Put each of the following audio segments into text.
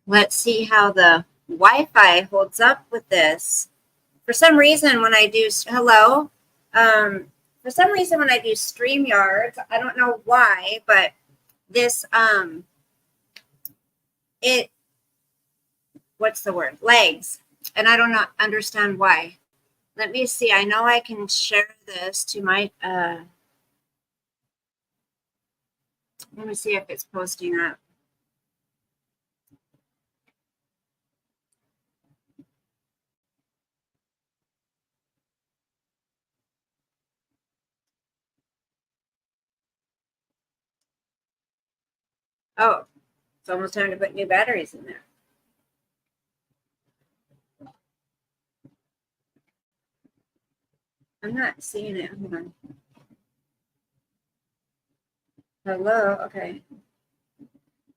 Let's see how the Wi-Fi holds up with this. For some reason, when I do hello, for some reason when I do StreamYard, I don't know why, but this it what's the word? Legs, and I don't understand why. Let me see. I know I can share this to my. Let me see if it's posting up. Oh, it's almost time to put new batteries in there. I'm not seeing it. Hold on. Hello. Okay.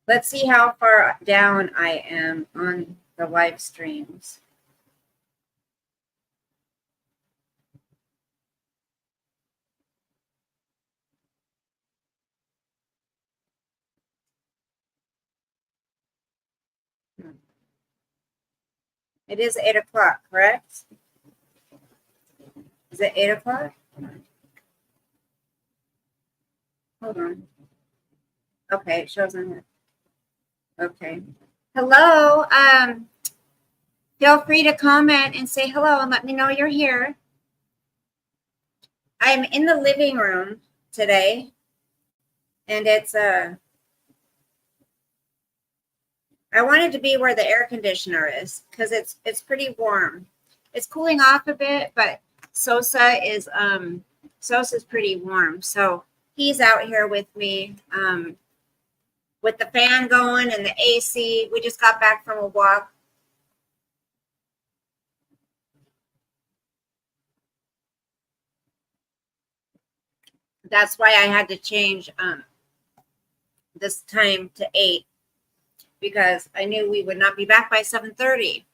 Let's see how far down I am on the live streams. It is 8 o'clock, correct? Is it 8 o'clock? Hold on. Okay, it shows on here. Okay. Hello. Feel free to comment and say hello and let me know you're here. I'm in the living room today, and it's I wanted to be where the air conditioner is because it's pretty warm. It's cooling off a bit, but Sosa's pretty warm, so he's out here with me with the fan going and the AC. We just got back from a walk. That's why I had to change this time to 8 because I knew we would not be back by 7:30.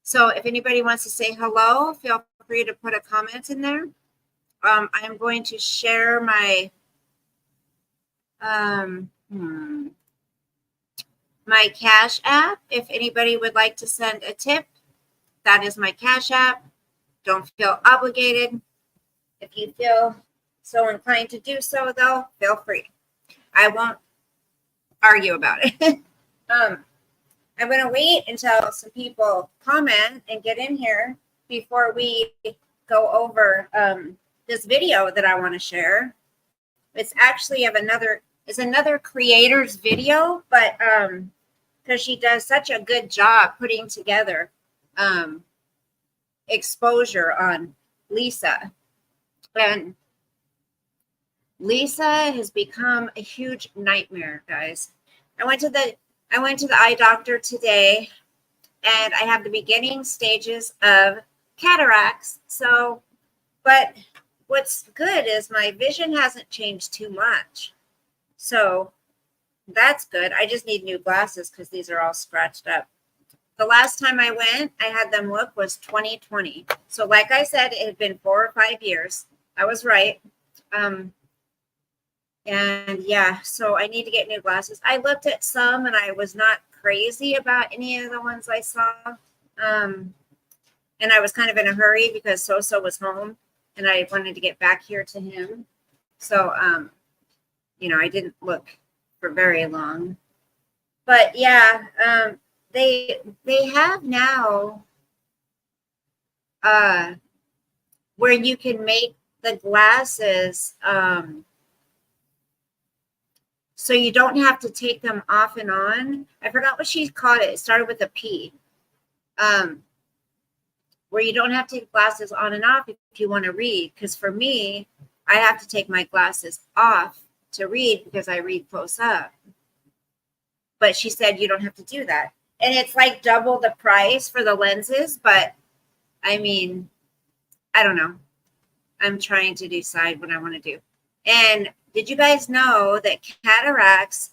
So if anybody wants to say hello, feel free to put a comment in there. I'm going to share my my Cash App. If anybody would like to send a tip, that is my Cash App. Don't feel obligated. If you feel so inclined to do so, though, feel free. I won't argue about it. I'm going to wait until some people comment and get in here before we go over this video that I want to share. It's actually another creator's video, but because she does such a good job putting together exposure on Lisa. And Lisa has become a huge nightmare, guys. I went to the eye doctor today, and I have the beginning stages of cataracts. So, but what's good is my vision hasn't changed too much. So that's good. I just need new glasses because these are all scratched up. The last time I went, I had them look was 2020. So like I said, it had been 4 or 5 years. I was right. And yeah, so I need to get new glasses. I looked at some and I was not crazy about any of the ones I saw. And I was kind of in a hurry because Sosa was home and I wanted to get back here to him. So, I didn't look for very long. But yeah, they have now where you can make the glasses so you don't have to take them off and on. I forgot what she called it. It started with a P. Where you don't have to take glasses on and off if you want to read. Because for me, I have to take my glasses off to read because I read close up. But she said you don't have to do that. And it's like double the price for the lenses. But I mean, I don't know. I'm trying to decide what I want to do. And did you guys know that cataracts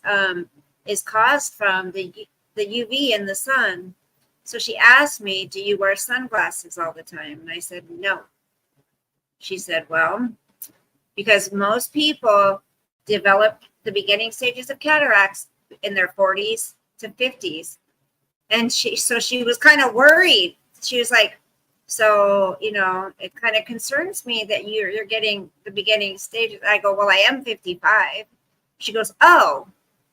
is caused from the UV in the sun? So she asked me, do you wear sunglasses all the time? And I said, no. She said, well, because most people develop the beginning stages of cataracts in their 40s to 50s. And she was kind of worried. She was like, so, it kind of concerns me that you're getting the beginning stages. I go, well, I am 55. She goes, oh,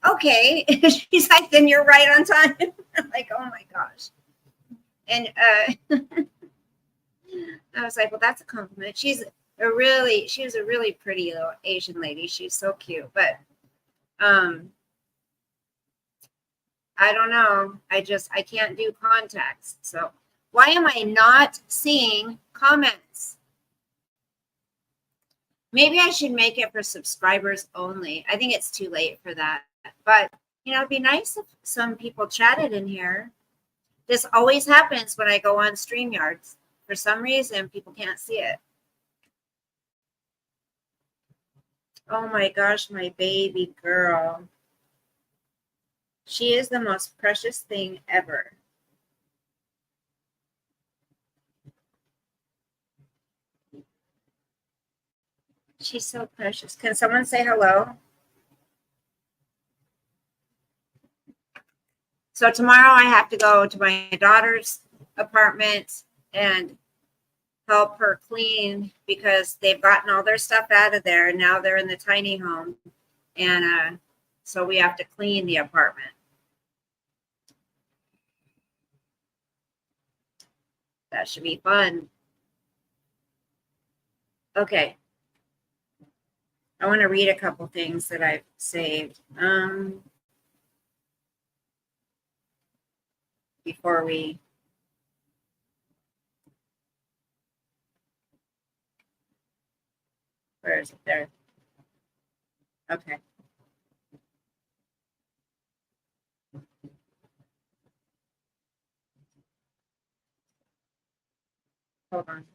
okay. She's like, then you're right on time. I'm like, oh my gosh. And I was like, well, that's a compliment. She was a really pretty little Asian lady. She's so cute. But I don't know. I can't do contacts. So why am I not seeing comments? Maybe I should make it for subscribers only. I think it's too late for that. But, it'd be nice if some people chatted in here. This always happens when I go on StreamYards. For some reason, people can't see it. Oh my gosh, my baby girl. She is the most precious thing ever. She's so precious. Can someone say hello? So tomorrow I have to go to my daughter's apartment and help her clean because they've gotten all their stuff out of there and now they're in the tiny home. And so we have to clean the apartment. That should be fun. Okay. I want to read a couple things that I've saved. Before we where is it there? Okay. Hold on.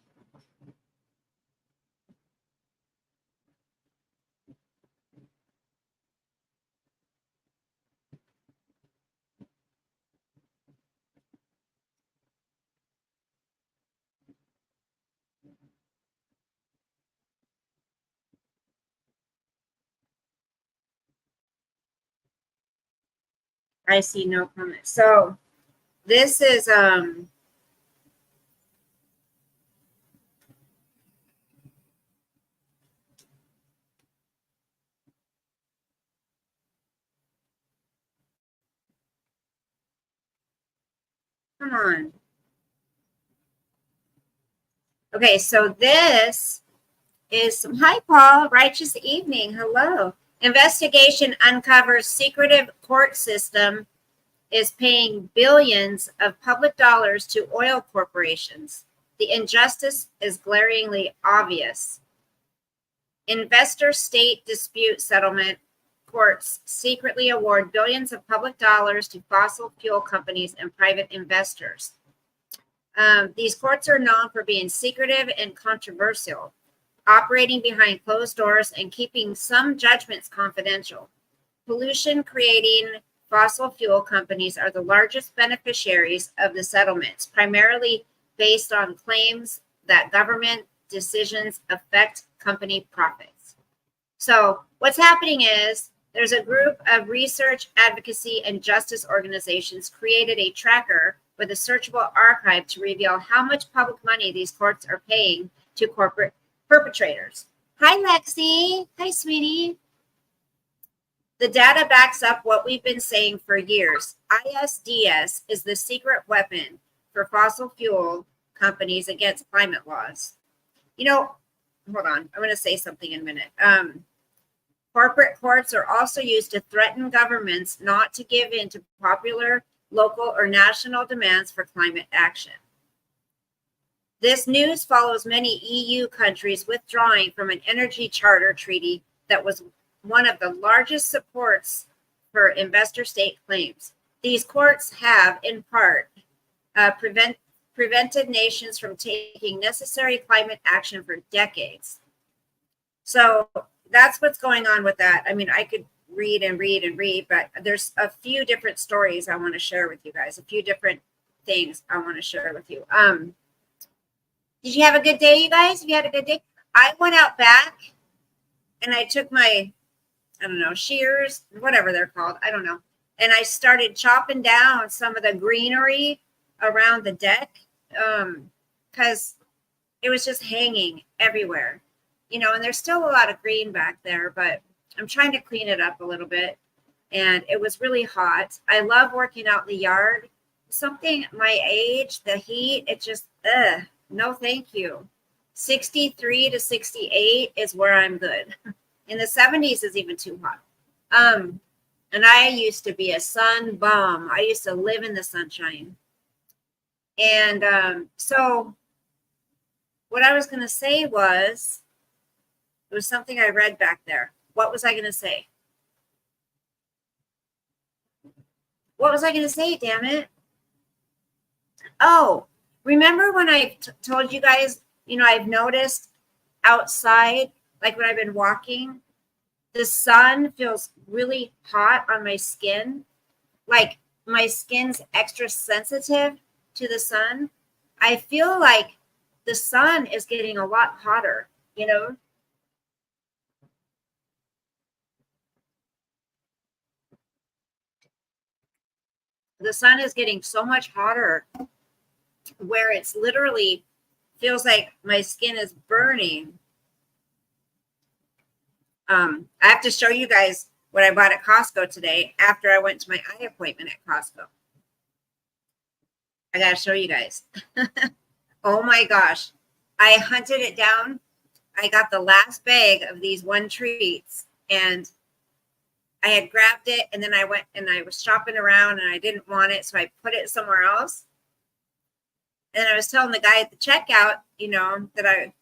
I see no comment. So this is come on. Okay, so this is hi Paul, righteous evening. Hello. Investigation uncovers secretive court system is paying billions of public dollars to oil corporations. The injustice is glaringly obvious. Investor state dispute settlement courts secretly award billions of public dollars to fossil fuel companies and private investors. These courts are known for being secretive and controversial, operating behind closed doors and keeping some judgments confidential. Pollution creating fossil fuel companies are the largest beneficiaries of the settlements, primarily based on claims that government decisions affect company profits. So what's happening is there's a group of research, advocacy, and justice organizations created a tracker with a searchable archive to reveal how much public money these courts are paying to corporate perpetrators. Hi, Lexi. Hi, sweetie. The data backs up what we've been saying for years. ISDS is the secret weapon for fossil fuel companies against climate laws. Hold on. I'm going to say something in a minute. Corporate courts are also used to threaten governments not to give in to popular, local, or national demands for climate action. This news follows many EU countries withdrawing from an energy charter treaty that was one of the largest supports for investor state claims. These courts have, in part, prevented nations from taking necessary climate action for decades. So that's what's going on with that. I mean, I could read and read and read, but there's a few different stories I want to share with you guys, a few different things I want to share with you. Did you have a good day, you guys? Have you had a good day? I went out back and I took my, shears, whatever they're called. I don't know. And I started chopping down some of the greenery around the deck because it was just hanging everywhere, and there's still a lot of green back there, but I'm trying to clean it up a little bit. And it was really hot. I love working out in the yard. Something my age, the heat, it just, no thank you. 63 to 68 is where I'm good. In the 70s is even too hot. And I used to be a sun bum. I used to live in the sunshine. And so what I was going to say was, it was something I read back there. What was I going to say? What was I going to say, damn it? Oh, remember when I told you guys, I've noticed outside, like when I've been walking, the sun feels really hot on my skin. Like my skin's extra sensitive to the sun. I feel like the sun is getting a lot hotter, The sun is getting so much hotter where it's literally feels like my skin is burning. I have to show you guys what I bought at Costco today after I went to my eye appointment at Costco. I got to show you guys. Oh my gosh. I hunted it down. I got the last bag of these one treats and I had grabbed it and then I went and I was shopping around and I didn't want it. So I put it somewhere else. And I was telling the guy at the checkout, that I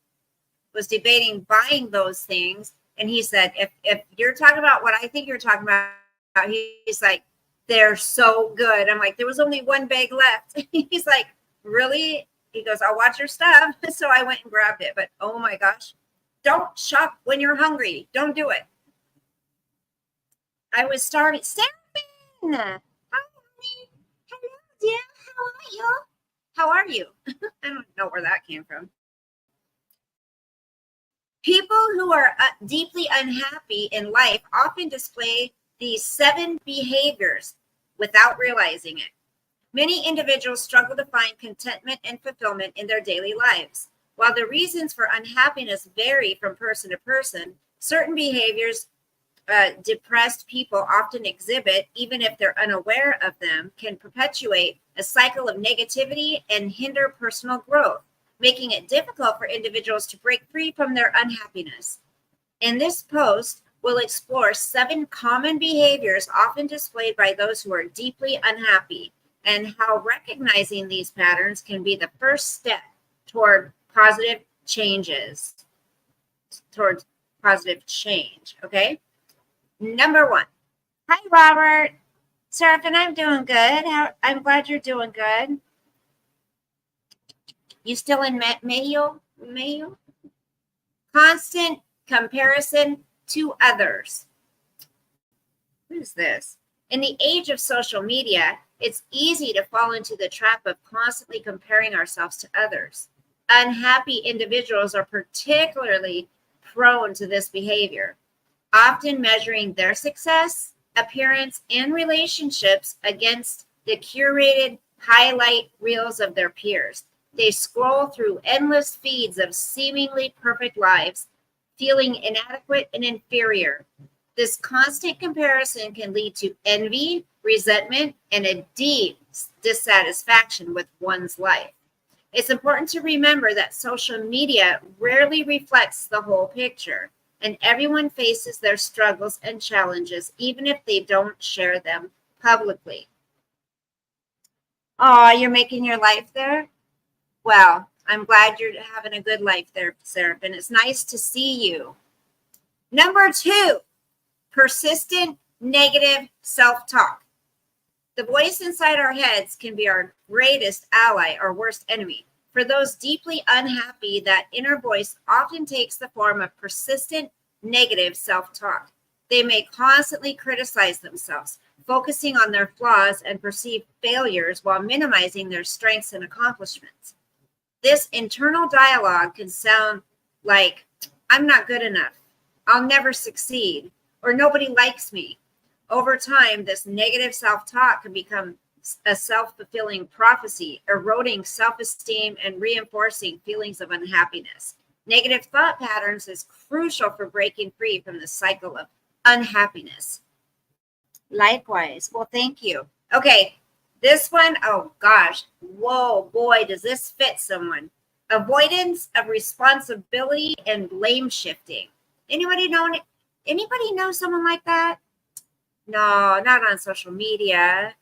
was debating buying those things. And he said, if you're talking about what I think you're talking about, he's like, they're so good. I'm like, there was only one bag left. He's like, really? He goes, I'll watch your stuff. So I went and grabbed it. But oh my gosh, don't shop when you're hungry. Don't do it. I was starving. Seraphine! Hi, honey. Hello, dear. How are you? How are you? I don't know where that came from. People who are deeply unhappy in life often display these 7 behaviors without realizing it. Many individuals struggle to find contentment and fulfillment in their daily lives. While the reasons for unhappiness vary from person to person, certain behaviors depressed people often exhibit, even if they're unaware of them, can perpetuate a cycle of negativity and hinder personal growth, making it difficult for individuals to break free from their unhappiness. In this post, we'll explore 7 common behaviors often displayed by those who are deeply unhappy and how recognizing these patterns can be the first step toward positive changes, towards positive change, okay? Number 1. Hi, Robert. Seraphine, I'm doing good. I'm glad you're doing good. You still in Meow? Constant comparison to others. What is this? In the age of social media, it's easy to fall into the trap of constantly comparing ourselves to others. Unhappy individuals are particularly prone to this behavior, often measuring their success, appearance, and relationships against the curated highlight reels of their peers. They scroll through endless feeds of seemingly perfect lives, feeling inadequate and inferior. This constant comparison can lead to envy, resentment, and a deep dissatisfaction with one's life. It's important to remember that social media rarely reflects the whole picture, and everyone faces their struggles and challenges, even if they don't share them publicly. Oh, you're making your life there? Well, I'm glad you're having a good life there, Seraphine. It's nice to see you. Number 2, persistent negative self-talk. The voice inside our heads can be our greatest ally or worst enemy. For those deeply unhappy, that inner voice often takes the form of persistent negative self-talk. They may constantly criticize themselves, focusing on their flaws and perceived failures while minimizing their strengths and accomplishments. This internal dialogue can sound like, I'm not good enough, I'll never succeed, or nobody likes me. Over time, this negative self-talk can become a self-fulfilling prophecy, eroding self-esteem and reinforcing feelings of unhappiness. Negative thought patterns is crucial for breaking free from the cycle of unhappiness. Likewise. Well, thank you. Okay, this one, oh gosh, whoa, boy, does this fit someone. Avoidance of responsibility and blame shifting. Anybody know someone like that? No, not on social media.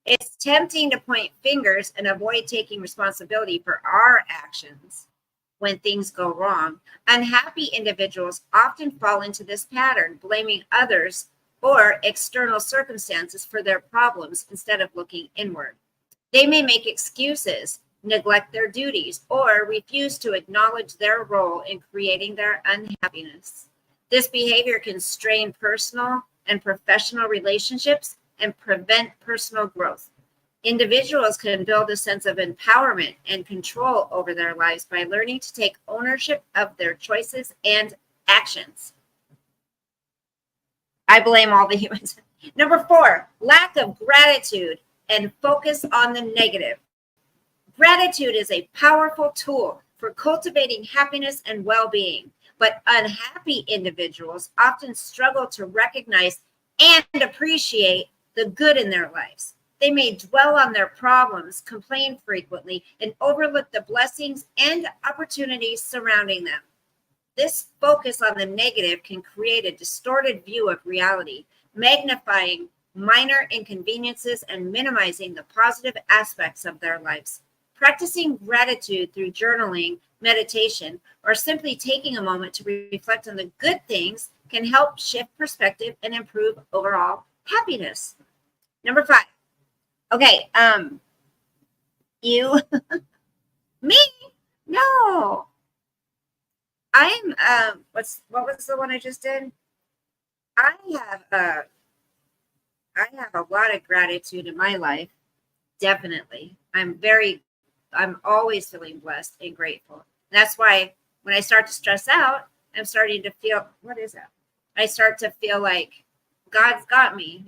It's tempting to point fingers and avoid taking responsibility for our actions when things go wrong. Unhappy individuals often fall into this pattern, blaming others or external circumstances for their problems instead of looking inward. They may make excuses, neglect their duties, or refuse to acknowledge their role in creating their unhappiness. This behavior can strain personal and professional relationships and prevent personal growth. Individuals can build a sense of empowerment and control over their lives by learning to take ownership of their choices and actions. I blame all the humans. Number 4, lack of gratitude and focus on the negative. Gratitude is a powerful tool for cultivating happiness and well-being, but unhappy individuals often struggle to recognize and appreciate the good in their lives. They may dwell on their problems, complain frequently, and overlook the blessings and opportunities surrounding them. This focus on the negative can create a distorted view of reality, magnifying minor inconveniences and minimizing the positive aspects of their lives. Practicing gratitude through journaling, meditation, or simply taking a moment to reflect on the good things can help shift perspective and improve overall happiness. Number 5. Okay, you, me? No. I'm, what was the one I just did? I have a lot of gratitude in my life. Definitely. I'm always feeling blessed and grateful. And that's why when I start to stress out, I'm starting to feel, what is that? I start to feel like God's got me,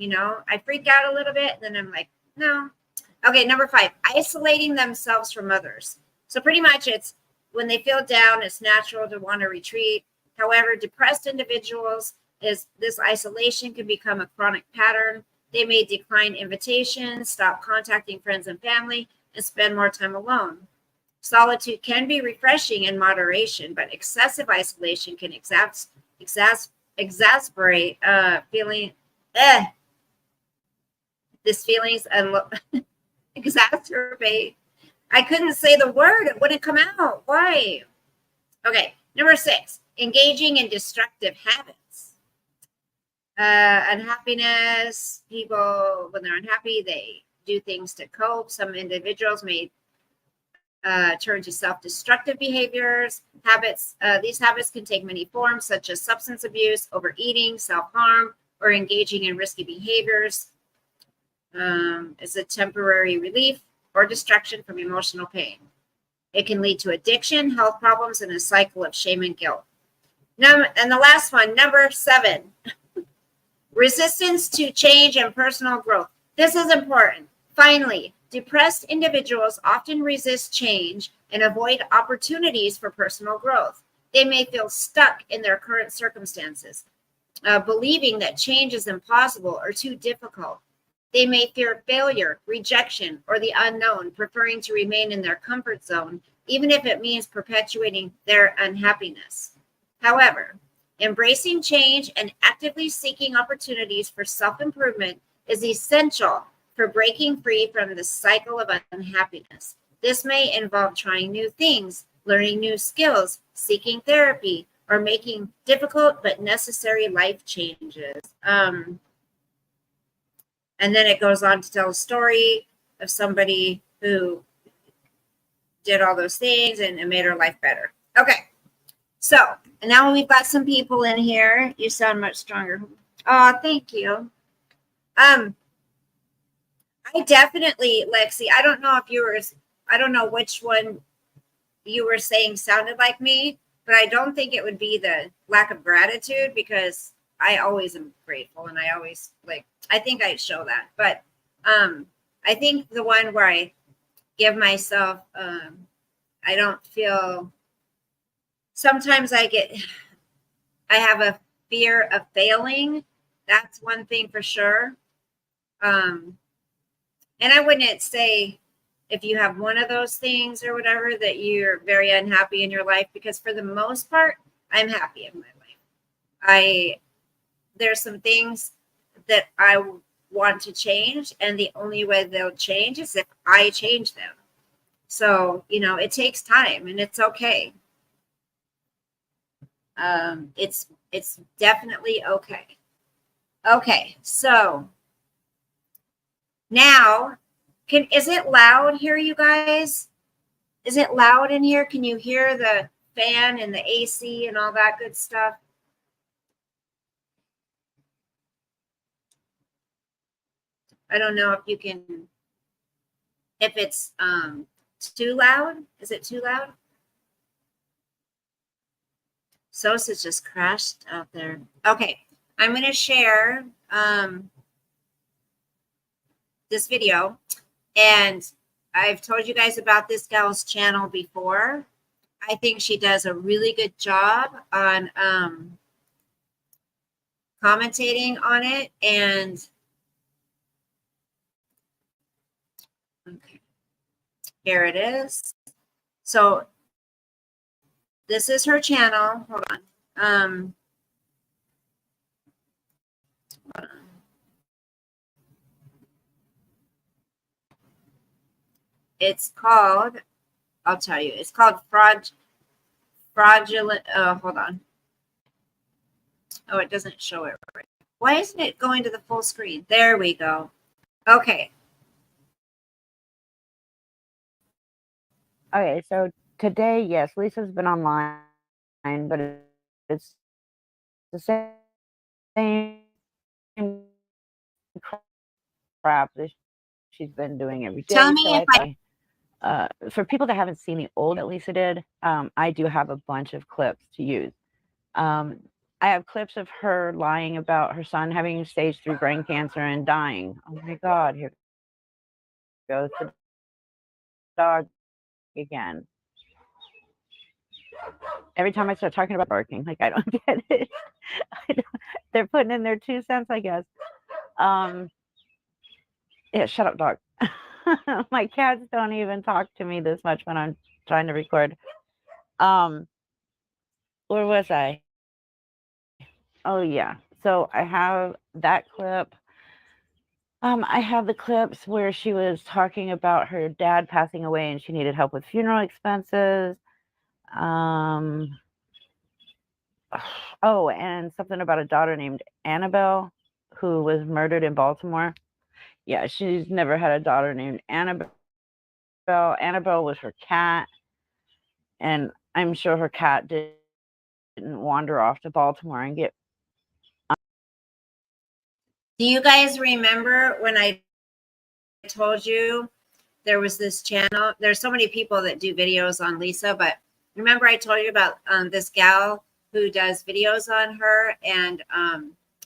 I freak out a little bit, and then I'm like, no. Okay, number 5, isolating themselves from others. So pretty much it's when they feel down, it's natural to want to retreat. However, depressed individuals, this isolation can become a chronic pattern. They may decline invitations, stop contacting friends and family, and spend more time alone. Solitude can be refreshing in moderation, but excessive isolation can exacerbate this feelings and exacerbate. I couldn't say the word. It wouldn't come out. Why? Okay. Number 6, engaging in destructive habits. Unhappiness. People, when they're unhappy, they do things to cope. Some individuals may turn to self-destructive behaviors. These habits can take many forms, such as substance abuse, overeating, self-harm, or engaging in risky behaviors. It's a temporary relief or distraction from emotional pain. It can lead to addiction, health problems, and a cycle of shame and guilt. And the last one, number 7, resistance to change and personal growth. This is important. Finally, depressed individuals often resist change and avoid opportunities for personal growth. They may feel stuck in their current circumstances, believing that change is impossible or too difficult. They may fear failure, rejection, or the unknown, preferring to remain in their comfort zone, even if it means perpetuating their unhappiness. However, embracing change and actively seeking opportunities for self-improvement is essential for breaking free from the cycle of unhappiness. This may involve trying new things, learning new skills, seeking therapy, or making difficult but necessary life changes. And then it goes on to tell a story of somebody who did all those things and it made her life better. Okay. So, and now we've got some people in here. You sound much stronger. Oh, thank you. I definitely, Lexi, I don't know which one you were saying sounded like me, but I don't think it would be the lack of gratitude, because I always am grateful, and I always like, I think I show that. But I think the one where I give myself, I don't feel, sometimes I have a fear of failing. That's one thing for sure. And I wouldn't say if you have one of those things or whatever that you're very unhappy in your life, because for the most part, I'm happy in my life. There's some things that I want to change, and the only way they'll change is if I change them. So, it takes time, and it's okay. It's definitely okay. Okay, so now, is it loud here, you guys? Is it loud in here? Can you hear the fan and the AC and all that good stuff? I don't know if you can, if it's too loud. Is it too loud? Sosa's just crashed out there. Okay, I'm going to share this video, and I've told you guys about this gal's channel before. I think she does a really good job on commentating on it, and okay, here it is. So this is her channel. Hold on. Hold on. It's called, I'll tell you, it's called fraudulent. Hold on. Oh, it doesn't show it right. Why isn't it going to the full screen? There we go. Okay. Okay, so today, yes, Lisa's been online, but it's the same crap that she's been doing every day. Tell me For people that haven't seen the old that Lisa did, I do have a bunch of clips to use. I have clips of her lying about her son having stage 3 brain cancer and dying. Oh my God, here goes the dog again. Every time I start talking about barking, like, I don't get it. They're putting in their 2 cents, I guess. Yeah, shut up, dog. My cats don't even talk to me this much when I'm trying to record. Where was I? Oh yeah. So I have that clip. I have the clips where she was talking about her dad passing away and she needed help with funeral expenses. Oh, and something about a daughter named Annabelle who was murdered in Baltimore. Yeah, she's never had a daughter named Annabelle. Annabelle was her cat, and I'm sure her cat didn't wander off to Baltimore and get. Do you guys remember when I told you there was this channel? There's so many people that do videos on Lisa, but remember I told you about this gal who does videos on her, and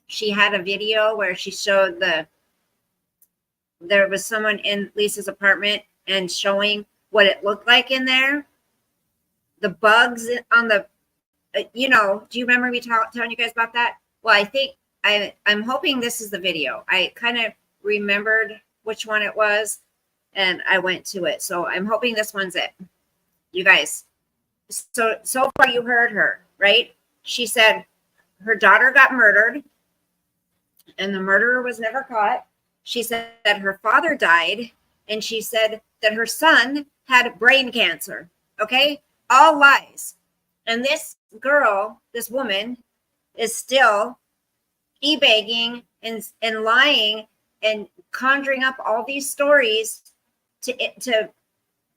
she had a video where she showed there was someone in Lisa's apartment and showing what it looked like in there. The bugs on the, do you remember me telling you guys about that? Well, I think I'm hoping this is the video. I kind of remembered which one it was, and I went to it. So I'm hoping this one's it. You guys, so far you heard her, right? She said her daughter got murdered, and the murderer was never caught. She said that her father died, and she said that her son had brain cancer. Okay? All lies. And this girl, this woman, is still e-begging and lying and conjuring up all these stories to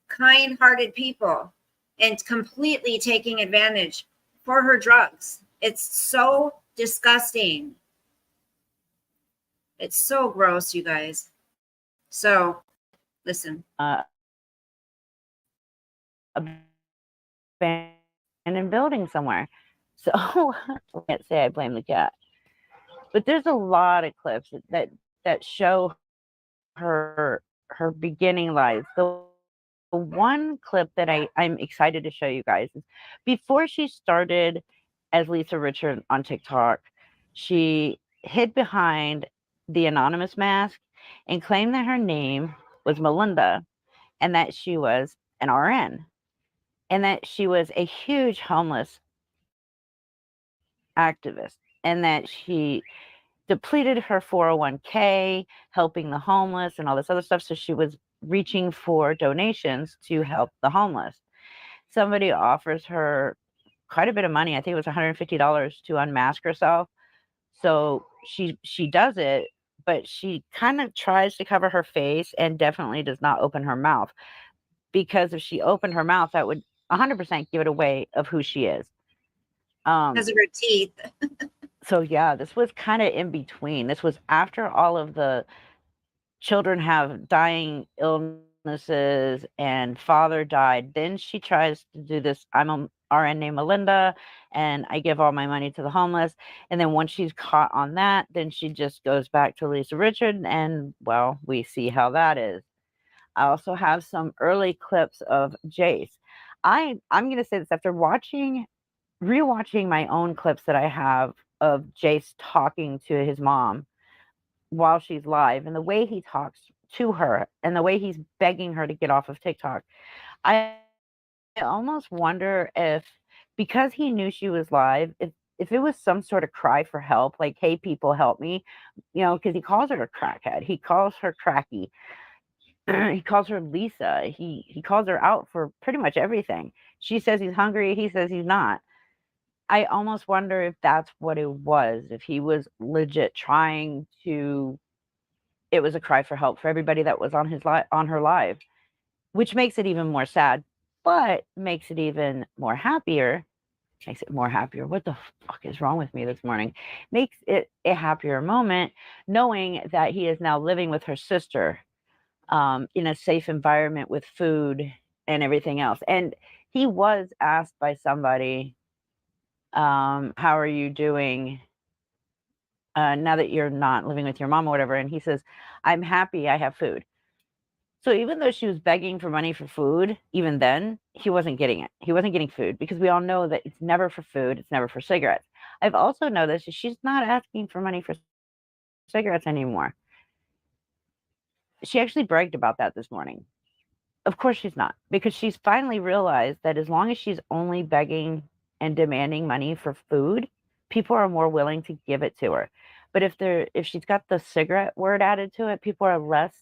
kind-hearted people and completely taking advantage for her drugs. It's so disgusting. It's so gross, you guys. So, listen. Abandoned building somewhere. So I can't say I blame the cat. But there's a lot of clips that show her beginning life. The one clip that I'm excited to show you guys is before she started as Lisa Richard on TikTok, she hid behind the anonymous mask and claimed that her name was Melinda and that she was an RN and that she was a huge homeless activist and that she depleted her 401k, helping the homeless and all this other stuff. So she was reaching for donations to help the homeless. Somebody offers her quite a bit of money. I think it was $150 to unmask herself. So she does it, but she kind of tries to cover her face and definitely does not open her mouth, because if she opened her mouth, that would 100% give it away of who she is. Because of her teeth. So yeah, this was kind of in between. This was after all of the children have dying illnesses and father died. Then she tries to do this. I'm a RN named Melinda and I give all my money to the homeless. And then once she's caught on that, then she just goes back to Lisa Richard. And well, we see how that is. I also have some early clips of Jace. I'm going to say this after rewatching my own clips that I have of Jace talking to his mom while she's live and the way he talks to her and the way he's begging her to get off of TikTok. I almost wonder if, because he knew she was live, if it was some sort of cry for help, like, hey, people, help me, because he calls her a crackhead. He calls her cracky. He calls her Lisa. He calls her out for pretty much everything. She says he's hungry. He says he's not. I almost wonder if that's what it was, if he was legit trying to, it was a cry for help for everybody that was on on her live, which makes it even more sad, but makes it even more happier. Makes it more happier. What the fuck is wrong with me this morning? Makes it a happier moment knowing that he is now living with her sister in a safe environment with food and everything else. And he was asked by somebody, how are you doing now that you're not living with your mom or whatever? And he says, I'm happy, I have food. So even though she was begging for money for food, even then, he wasn't getting it. He wasn't getting food because we all know that it's never for food. It's never for cigarettes. I've also noticed that she's not asking for money for cigarettes anymore. She actually bragged about that this morning. Of course she's not, because she's finally realized that as long as she's only begging and demanding money for food, people are more willing to give it to her. But if she's got the cigarette word added to it, people are less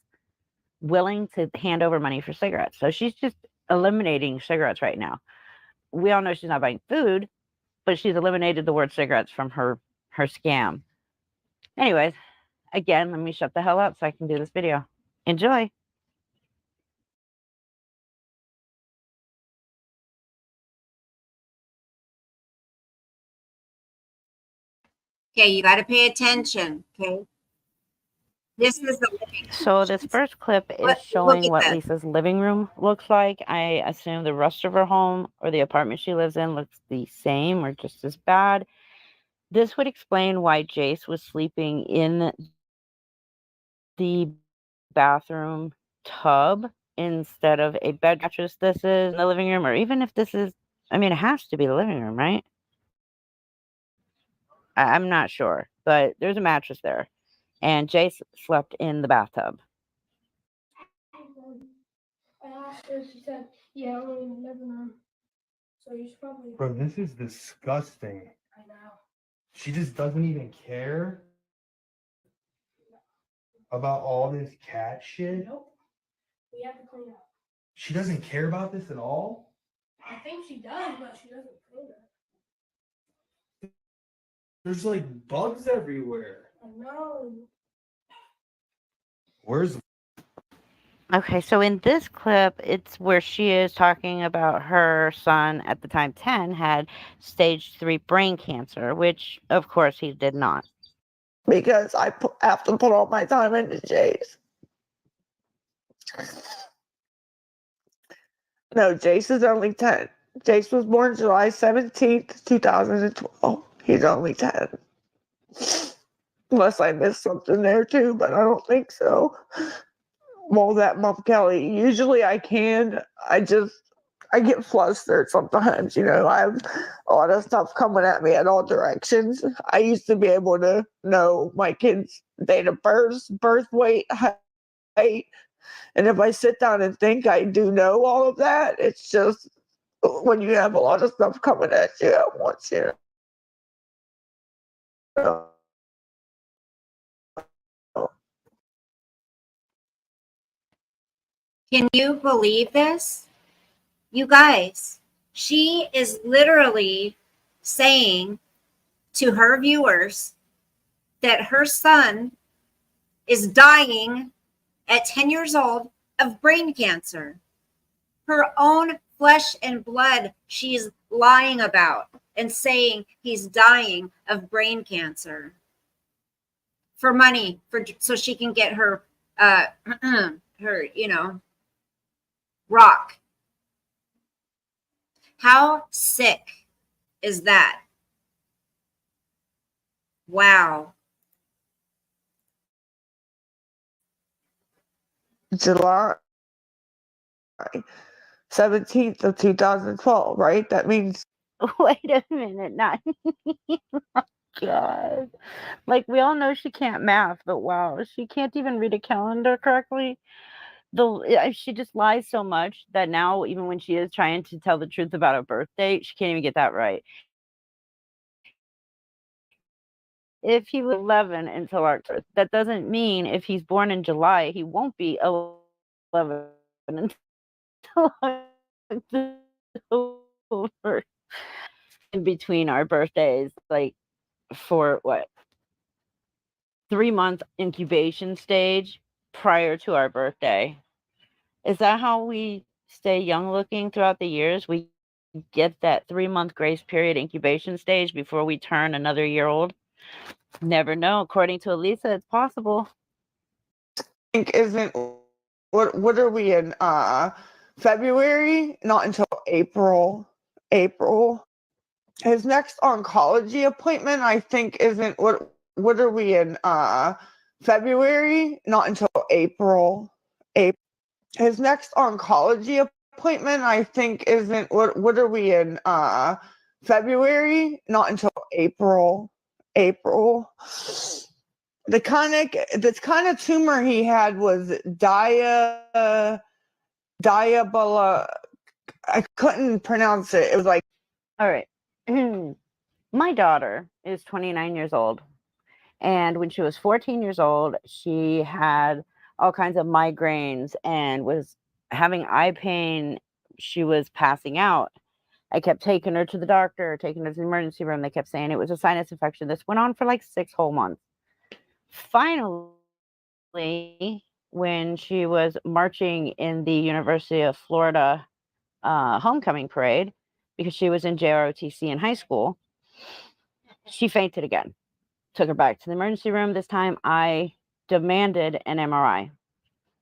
willing to hand over money for cigarettes. So she's just eliminating cigarettes right now. We all know she's not buying food, but she's eliminated the word cigarettes from her scam. Anyways, again, let me shut the hell up so I can do this video. Enjoy. Okay, you got to pay attention. Okay. This is the living So this first clip is showing what Lisa's living room looks like. I assume the rest of her home or the apartment she lives in looks the same or just as bad. This would explain why Jace was sleeping in the bathroom tub instead of a bed mattress. This is in the living room, or even if this is, I mean, it has to be the living room, right? I'm not sure, but there's a mattress there. And Jace slept in the bathtub. I asked her, she said, yeah, only in the living room. So you should probably. Bro, this is disgusting. I know. She just doesn't even care about all this cat shit. Nope. We have to clean up. She doesn't care about this at all. I think she does, but she doesn't clean it. There's like bugs everywhere. I know. Where's Okay, so in this clip, it's where she is talking about her son, at the time 10, had stage 3 brain cancer, which, of course, he did not. Because I have to put all my time into Jace. No, Jace is only 10. Jace was born July 17th, 2012. He's only 10. Unless I missed something there too, but I don't think so. Well, that Mom Kelly, usually I can. I get flustered sometimes, I have a lot of stuff coming at me at all directions. I used to be able to know my kids' date of birth weight, height, and if I sit down and think I do know all of that, it's just when you have a lot of stuff coming at you at once, know. Can you believe this? You guys, she is literally saying to her viewers that her son is dying at 10 years old of brain cancer. Her own flesh and blood, she's lying about and saying he's dying of brain cancer for money, so she can get her her rock. How sick is that? Wow. July 17th of 2012, right? That means Wait a minute, not God. Like, we all know she can't math, but wow, she can't even read a calendar correctly. She just lies so much that now, even when she is trying to tell the truth about her birthday, she can't even get that right. If he was 11 until October, that doesn't mean if he's born in July, he won't be 11 until October. In between our birthdays, like for what, 3-month incubation stage prior to our birthday. Is that how we stay young looking throughout the years? We get that 3-month grace period incubation stage before we turn another year old? Never know. According to Elisa, it's possible. I think isn't what are we in February? Not until April. His next oncology appointment, I think, isn't what are we in February? Not until April. His next oncology appointment, I think, isn't what are we in February? Not until April. The kind of tumor he had was diabolo. I couldn't pronounce it. It was like, All right. My daughter is 29 years old. And when she was 14 years old, she had all kinds of migraines and was having eye pain. She was passing out. I kept taking her to the doctor, taking her to the emergency room. They kept saying it was a sinus infection. This went on for like 6 whole months. Finally, when she was marching in the University of Florida homecoming parade, because she was in JROTC in high school, she fainted again. Took her back to the emergency room. This time I demanded an MRI.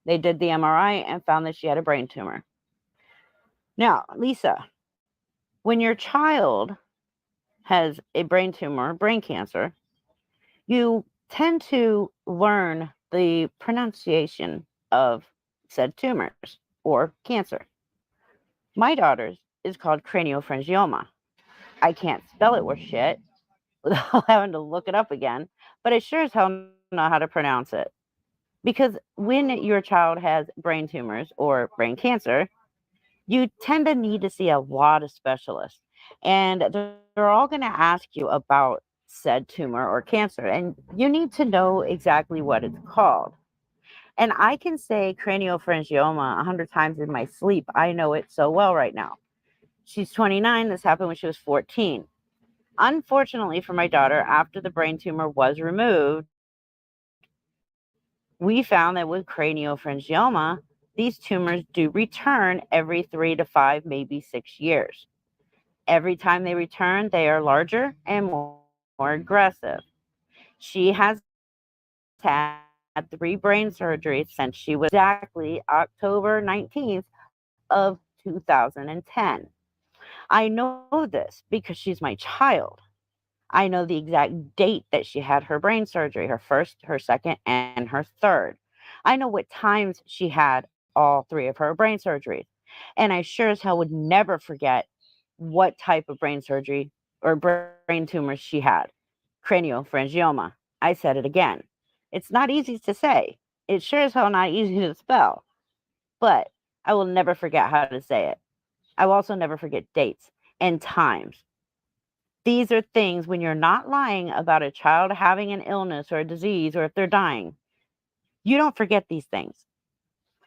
They did the MRI and found that she had a brain tumor. Now, Lisa, when your child has a brain tumor, brain cancer, you tend to learn the pronunciation of said tumors or cancer. My daughter's is called craniopharyngioma. I can't spell it worth shit without having to look it up again, but I sure as hell know how to pronounce it. Because when your child has brain tumors or brain cancer, you tend to need to see a lot of specialists. And they're all going to ask you about said tumor or cancer. And you need to know exactly what it's called. And I can say craniopharyngioma 100 times in my sleep. I know it so well right now. She's 29. This happened when she was 14. Unfortunately for my daughter, after the brain tumor was removed, we found that with craniopharyngioma, these tumors do return every 3 to 5, maybe 6 years. Every time they return, they are larger and more aggressive. She has had 3 brain surgeries since she was exactly October 19th of 2010. I know this because she's my child. I know the exact date that she had her brain surgery, her first, her second, and her third. I know what times she had all three of her brain surgeries. And I sure as hell would never forget what type of brain surgery or brain tumors she had. Craniopharyngioma. I said it again. It's not easy to say. It's sure as hell not easy to spell. But I will never forget how to say it. I will also never forget dates and times. These are things when you're not lying about a child having an illness or a disease or if they're dying. You don't forget these things.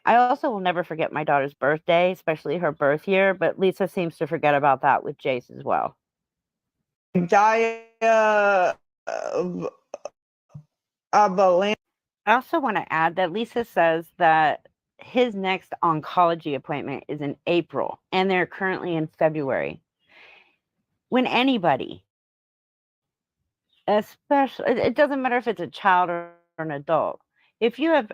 I also will never forget my daughter's birthday, especially her birth year, but Lisa seems to forget about that with Jace as well. Dia of Avalanche. I also want to add that Lisa says that his next oncology appointment is in April, and they're currently in February. When anybody, especially, it doesn't matter if it's a child or an adult, if you have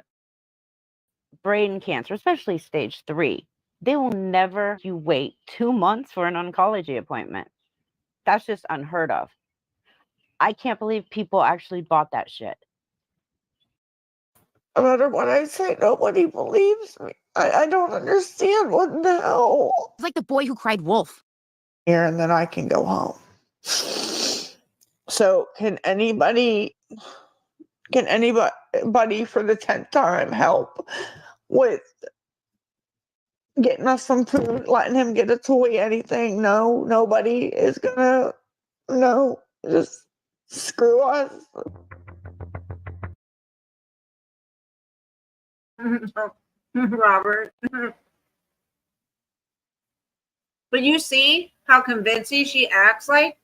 brain cancer, especially stage 3, they will never you wait 2 months for an oncology appointment. That's just unheard of. I can't believe people actually bought that shit. No matter what I say, nobody believes me. I don't understand what the hell. It's like the boy who cried wolf. Here, and then I can go home. So can anybody for the 10th time help with getting us some food, letting him get a toy, anything? No, nobody is gonna, no, just screw us. Robert. But you see how convincing she acts like?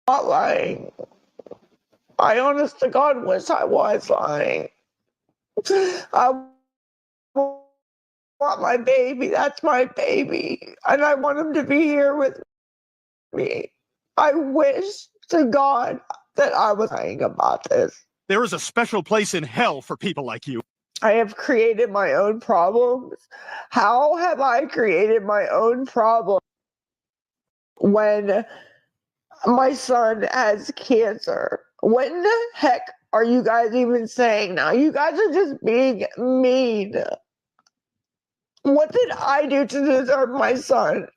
Not lying. I honest to God wish I was lying. I want my baby. That's my baby. And I want him to be here with me. I wish to God that I was lying about this. There is a special place in hell for people like you. I have created my own problems. How have I created my own problem when my son has cancer? What in the heck are you guys even saying now? You guys are just being mean. What did I do to deserve my son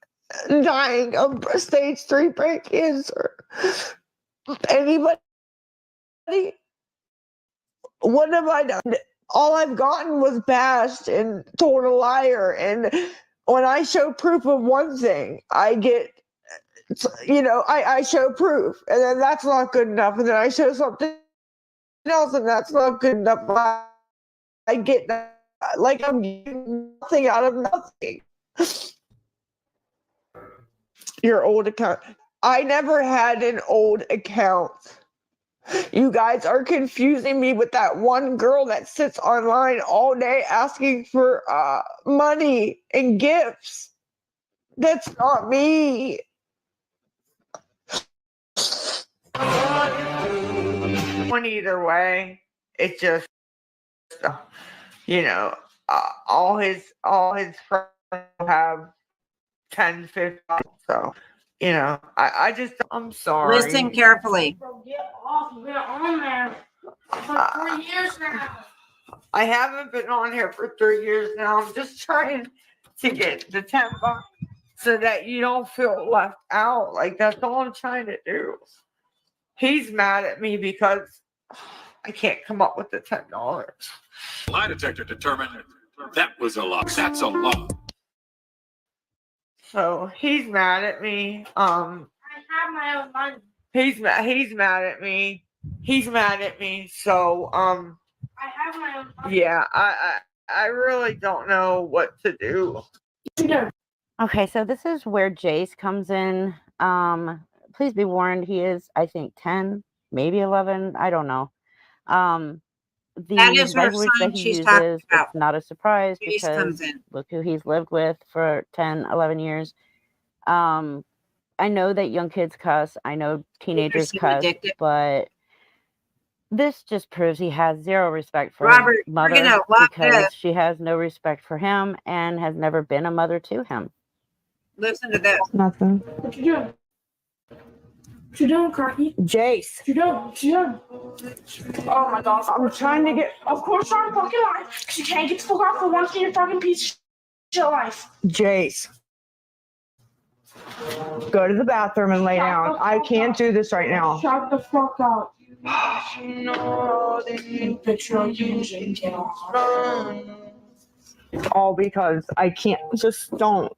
dying of stage 3 brain cancer? Anybody? What have I done? All I've gotten was bashed and told a liar. And when I show proof of one thing, I get, I show proof, and then that's not good enough. And then I show something else, and that's not good enough. I get like I'm getting nothing out of nothing. Your old account. I never had an old account. You guys are confusing me with that one girl that sits online all day asking for money and gifts. That's not me. One either way, it's just, all his friends have 10, 15. So, I'm sorry. Listen carefully. Bro, get off. We're on there for 3 years now. I haven't been on here for 3 years now. I'm just trying to get the $10 so that you don't feel left out. Like, that's all I'm trying to do. He's mad at me because I can't come up with the $10. Lie detector determined that was a lie. That's a lie. So he's mad at me. I have my own money. He's mad at me. He's mad at me. So I have my own money. yeah, I really don't know what to do. Okay, so this is where Jace comes in. Please be warned, he is, I think, 10, maybe 11. I don't know. The That is her language son that he she's talking uses, about. it's not a surprise Jace because comes in. look who he's lived with for 10, 11 years. I know that young kids cuss. I know teenagers so cuss, addictive. but this just proves he has zero respect for Robert, his we're mother gonna lock because this. she has no respect for him and has never been a mother to him. Listen to this. Nothing. What you doing? What you doing, Crocky? Jace, What you doing? What you doing? Oh my gosh. I'm trying to get. Of course you're on fucking life. Because you can't get the fuck off for once in your fucking piece of shit life. Jace, go to the bathroom and lay down. I can't do this right now. Shut the fuck up. Picture of you using All because I can't. Just don't.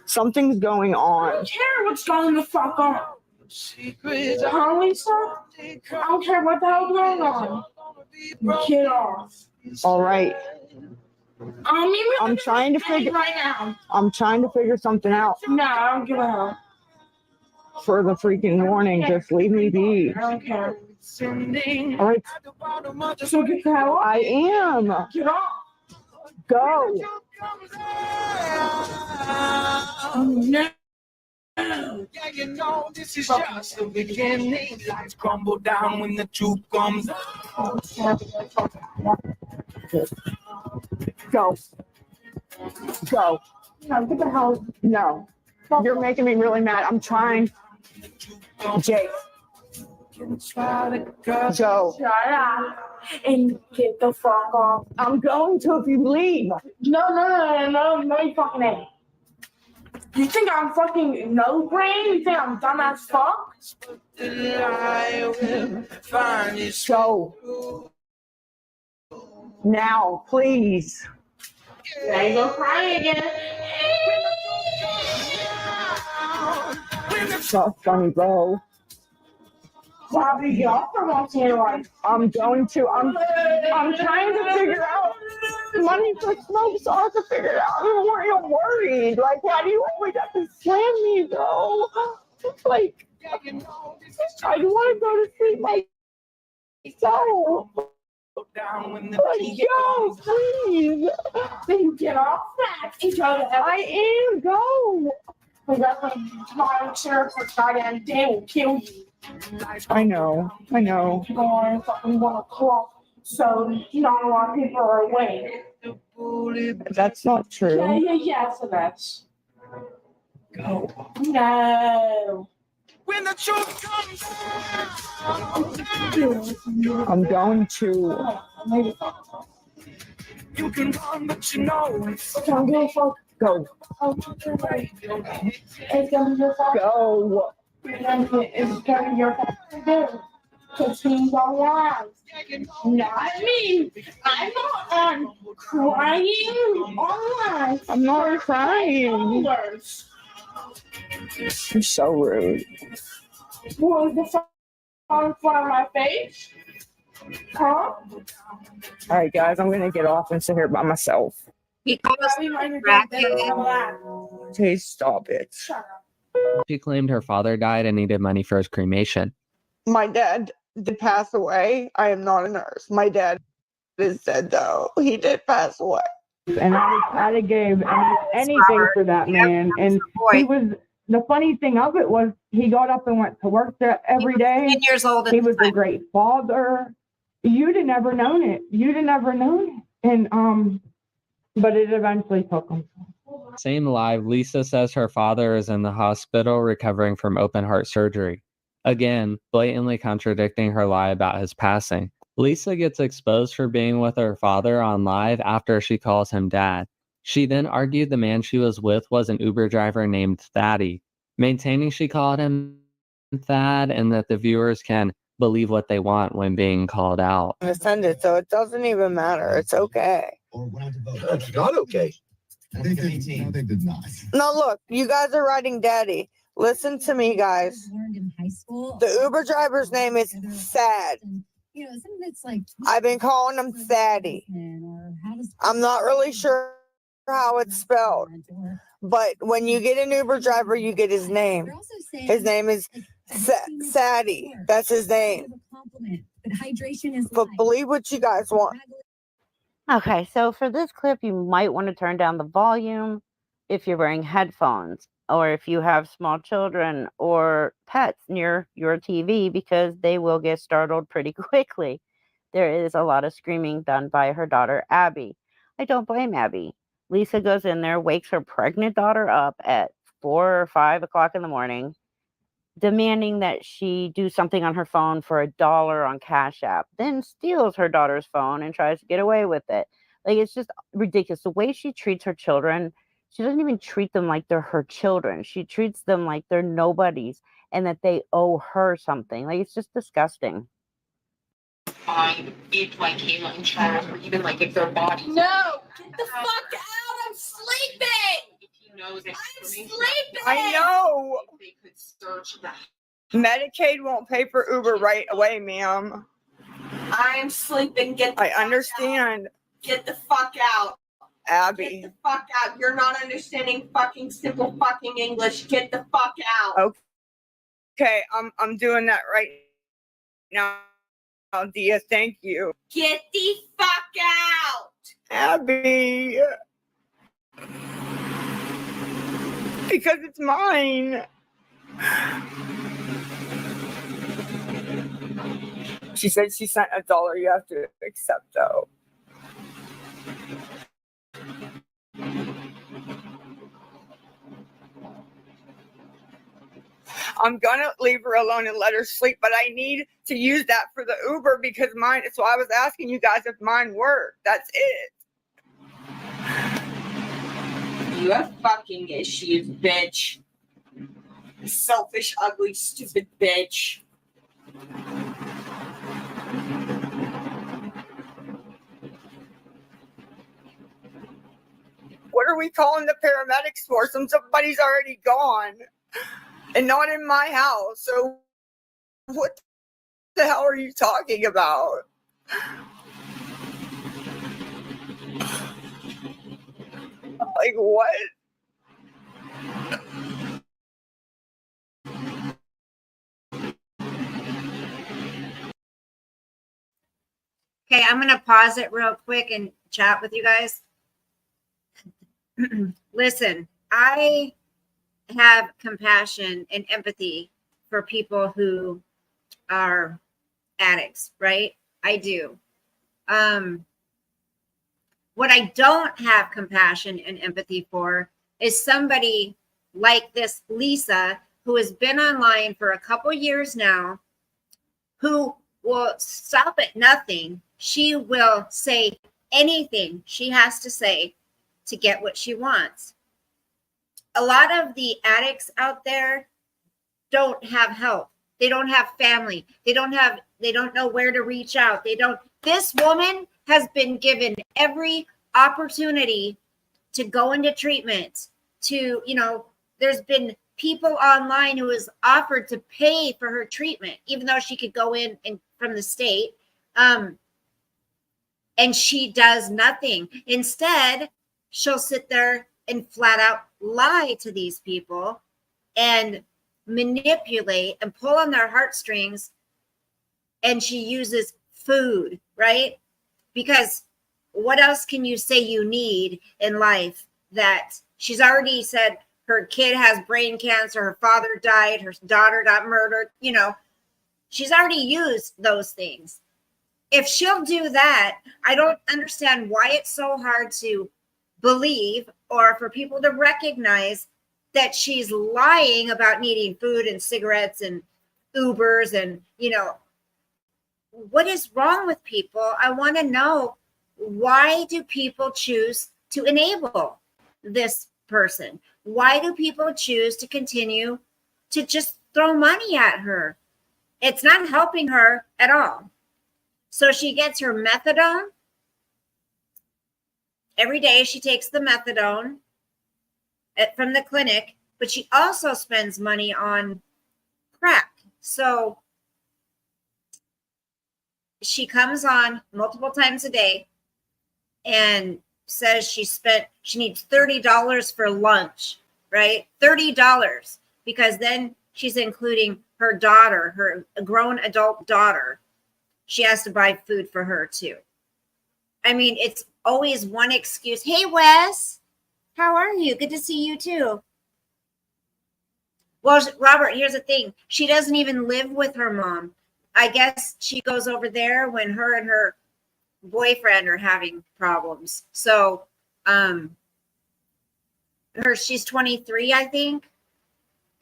Something's going I on. don't care what's going the fuck on. Huh, Lisa? I don't care what the hell's going on. Get off. All right. I'm trying to figure. right now. I'm trying to figure something out No, I don't give a hell. for the freaking morning. Just leave me be. I don't care. All right. So get the hell off. I am. Get off. Go. No. Yeah, you know, this is just the beginning. Lights crumble down when the truth comes out. Go. Go. No, get the hell. No. You're making me really mad. I'm trying. Jake. Go. Shut up and get the fuck off. I'm going to if you leave. No, you fucking ain't. You think I'm fucking no brain? You think I'm dumb as fuck? Go. Now, please. There you go crying again. So funny, bro. Bobby, get off for once in your life. I'm going to. I'm trying to figure out money for smoke so I can figure it out. I'm worried. Like, why do you always have to slam me, though? Like, I want to go to sleep myself. Like, yo, please. Then get off that. I am. Go. Because that's like tomorrow, sheriff for goddamn day will kill you. I know. You're going fucking 1 o'clock. So not a lot of people are awake. That's not true. Yeah, so that's. Go. No. When the truth comes out, I'm going to. Maybe. you can run, but you know it's Okay, I'm gonna fuck. Go. It's gonna be your fault. Go. It's gonna be your fault to do. Because he's alive. Not me. I'm not on crying online. I'm not crying. Words. You're so rude. Was the phone in front of my face? Huh? All right, guys, I'm going to get off and sit here by myself. He calls Probably me might have racket. been better than that. Hey, stop it. Shut up. She claimed her father died and needed money for his cremation. My dad did pass away. I am not a nurse. My dad is dead, though. He did pass away. And I gave anything for that man. And he was, the funny thing of it was he got up and went to work there every day. 10 years old. at He the was a time. great father. You'd have never known it. And, but it eventually took him. Same live, Lisa says her father is in the hospital recovering from open heart surgery. Again, blatantly contradicting her lie about his passing. Lisa gets exposed for being with her father on live after she calls him dad. She then argued the man she was with was an Uber driver named Thaddy, maintaining she called him Thad and that the viewers can believe what they want when being called out. Offended, so it doesn't even matter. It's okay. It's not okay. I think they did not. No, look, you guys are writing daddy. Listen to me, guys. Learned in high school. The Uber driver's name is Sad. You know, something that's like. I've been calling him Thaddy. I'm not really sure how it's spelled, but when you get an Uber driver, you get his name. His name is Saddy. That's his name. But believe what you guys want. Okay, so for this clip, you might want to turn down the volume if you're wearing headphones or if you have small children or pets near your TV because they will get startled pretty quickly. There is a lot of screaming done by her daughter, Abby. I don't blame Abby. Lisa goes in there, wakes her pregnant daughter up at 4 or 5 o'clock in the morning, demanding that she do something on her phone for $1 on Cash App, then steals her daughter's phone and tries to get away with it. Like, it's just ridiculous. The way she treats her children, she doesn't even treat them like they're her children. She treats them like they're nobodies and that they owe her something. Like, it's just disgusting. Fine if like Kayla and Charles or even like if their bodies. No, get the fuck out! I'm sleeping. If he knows I'm sleeping. I know. They could search that. Medicaid won't pay for Uber right away, ma'am. I'm sleeping. Get the I fuck understand, Out. Get the fuck out. Abby. Get the fuck out. You're not understanding fucking simple fucking English. Get the fuck out. Okay, I'm doing that right now, Dia. Thank you. Get the fuck out. Abby. Because it's mine. She said she sent $1. You have to accept, though. I'm gonna leave her alone and let her sleep, but I need to use that for the Uber because mine. So I was asking you guys if mine worked. That's it. You have fucking issues, bitch. Selfish, ugly, stupid bitch. What are we calling the paramedics for? Somebody's already gone and not in my house. So what the hell are you talking about? Like what? Okay, I'm going to pause it real quick and chat with you guys. Listen, I have compassion and empathy for people who are addicts, right? I do. What I don't have compassion and empathy for is somebody like this Lisa, who has been online for a couple years now, who will stop at nothing. She will say anything she has to say to get what she wants. A lot of the addicts out there don't have help. They don't have family. They don't know where to reach out. This woman has been given every opportunity to go into treatment, there's been people online who has offered to pay for her treatment, even though she could go in and from the state. And she does nothing. Instead, she'll sit there and flat out lie to these people and manipulate and pull on their heartstrings. And she uses food, right? Because what else can you say you need in life that she's already said her kid has brain cancer, her father died, her daughter got murdered, she's already used those things. If she'll do that, I don't understand why it's so hard to believe or for people to recognize that she's lying about needing food and cigarettes and Ubers and, what is wrong with people? I want to know, why do people choose to enable this person? Why do people choose to continue to just throw money at her? It's not helping her at all. So she gets her methadone. Every day she takes the methadone from the clinic, but she also spends money on crack. So she comes on multiple times a day and says she needs $30 for lunch, right? $30, because then she's including her daughter, her grown adult daughter. She has to buy food for her too. I mean, it's always one excuse. Hey, Wes, how are you? Good to see you too. Well, Robert, here's the thing. She doesn't even live with her mom. I guess she goes over there when her and her boyfriend are having problems. So she's 23, I think.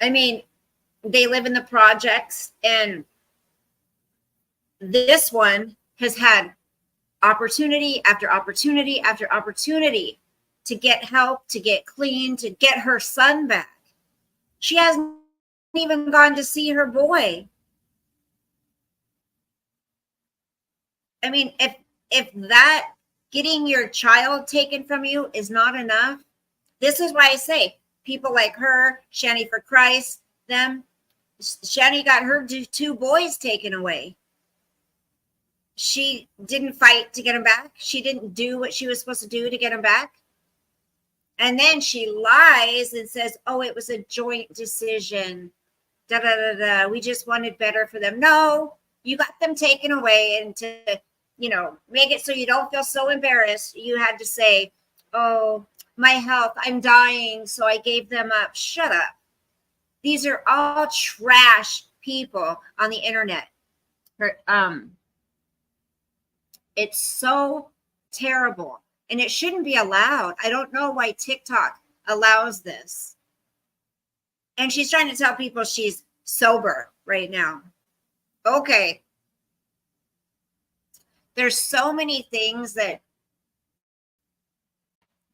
I mean, they live in the projects, and this one has had opportunity after opportunity after opportunity to get help, to get clean, to get her son back. She hasn't even gone to see her boy. I mean, if that getting your child taken from you is not enough, this is why I say people like her, Shanny for Christ, them, Shanny got her two boys taken away. She didn't fight to get him back. She didn't do what she was supposed to do to get him back. And then she lies and says, oh, it was a joint decision. Da, da, da, da. We just wanted better for them. No, you got them taken away, and to, make it so you don't feel so embarrassed, you had to say, oh, my health, I'm dying, so I gave them up. Shut up. These are all trash people on the internet. It's so terrible, and it shouldn't be allowed. I don't know why TikTok allows this. And she's trying to tell people she's sober right now. Okay. There's so many things that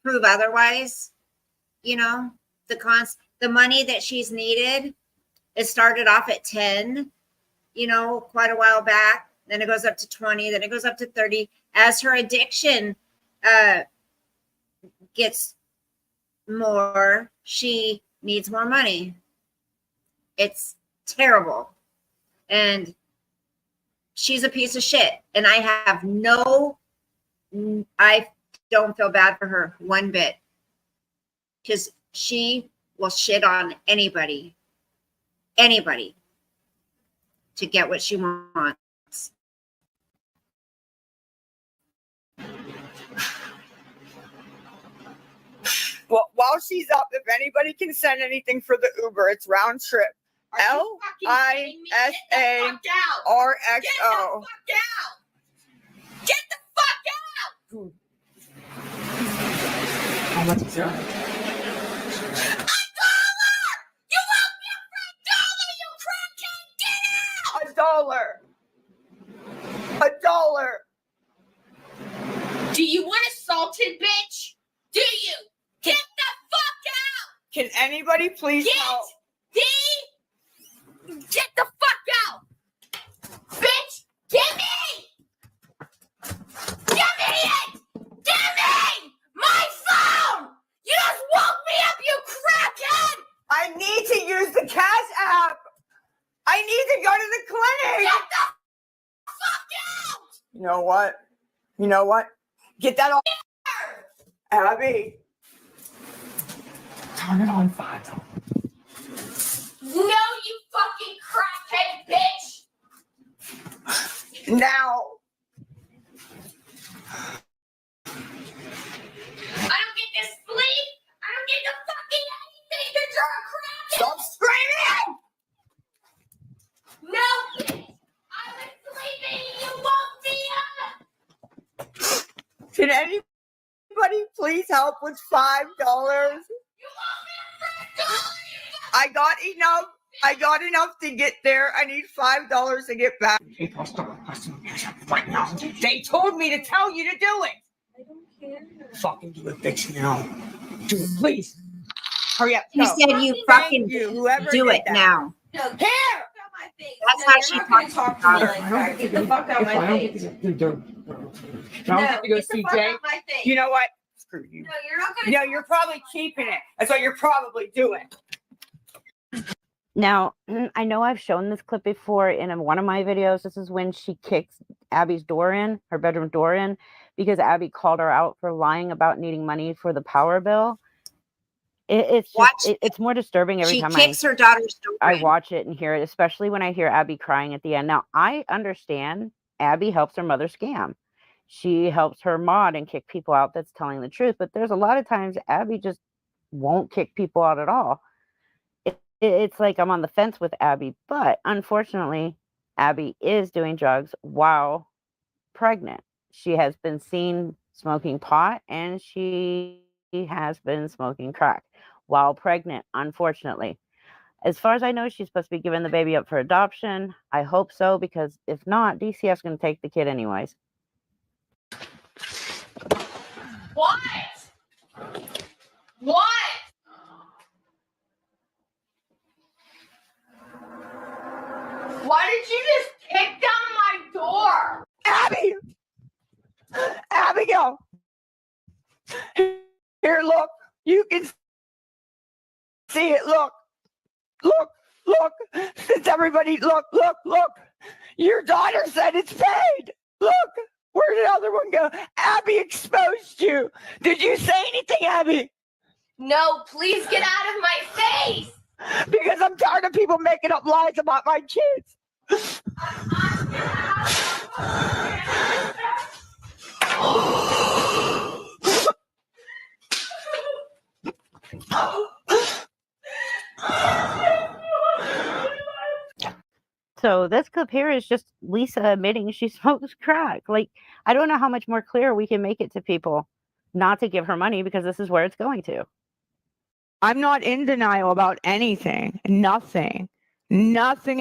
prove otherwise. The money that she's needed, it started off at 10, quite a while back. Then it goes up to 20, then it goes up to 30. As her addiction gets more, she needs more money. It's terrible. And she's a piece of shit. And I don't feel bad for her one bit. Because she will shit on anybody to get what she wants. Well, while she's up, if anybody can send anything for the Uber, it's round trip. LISARXO. Get the fuck out! How much is that? You owe me $1, you crackhead! Get out! $1. Do you want a salted bitch? Do you? Get the fuck out! Can anybody please help? Get the fuck out! Bitch! Give me! Give me it! Give me! My phone! You just woke me up, you crackhead! I need to use the Cash App. I need to go to the clinic. Get the fuck out! You know what? Get that off. Abby. Turn it on 5. No, you fucking crackhead bitch! Now. I don't get to sleep! I don't get to fucking anything because you're a crackhead! Stop screaming! No, bitch! I was sleeping and you woke me up! Can anybody please help with $5? You owe me $5! I got enough to get there. I need $5 to get back. Right now. They told me to tell you to do it. I don't care. Fucking do it, bitch, now. Do it, please. Hurry up. You go. said you fucking Whoever do did it that. now. No, Here! my face. That's how she talks talk about to me it. like that. Get the fuck out of my face. No, No, get the fuck out of my face. You know what? Screw you. No, you're not gonna. No, you're probably keeping it. That's what you're probably doing. Now, I know I've shown this clip before in one of my videos. This is when she kicks Abby's door in, her bedroom door in, because Abby called her out for lying about needing money for the power bill. It's more disturbing every time she kicks her daughter's door I in. watch it and hear it, especially when I hear Abby crying at the end. Now, I understand Abby helps her mother scam. She helps her mod and kick people out that's telling the truth. But there's a lot of times Abby just won't kick people out at all. It's like I'm on the fence with Abby. But unfortunately, Abby is doing drugs while pregnant. She has been seen smoking pot and she has been smoking crack while pregnant, unfortunately. As far as I know, she's supposed to be giving the baby up for adoption. I hope so, because if not, DCF's going to take the kid anyways. What? What? Why did you just kick down my door? Abby! Abigail! Here, look. You can see it. Look. Look. Look. Since everybody, look. Your daughter said it's paid. Look. Where did the other one go? Abby exposed you. Did you say anything, Abby? No, please get out of my face! Because I'm tired of people making up lies about my kids. So this clip here is just Lisa admitting she smokes crack. Like, I don't know how much more clear we can make it to people not to give her money, because this is where it's going to. I'm not in denial about anything. Nothing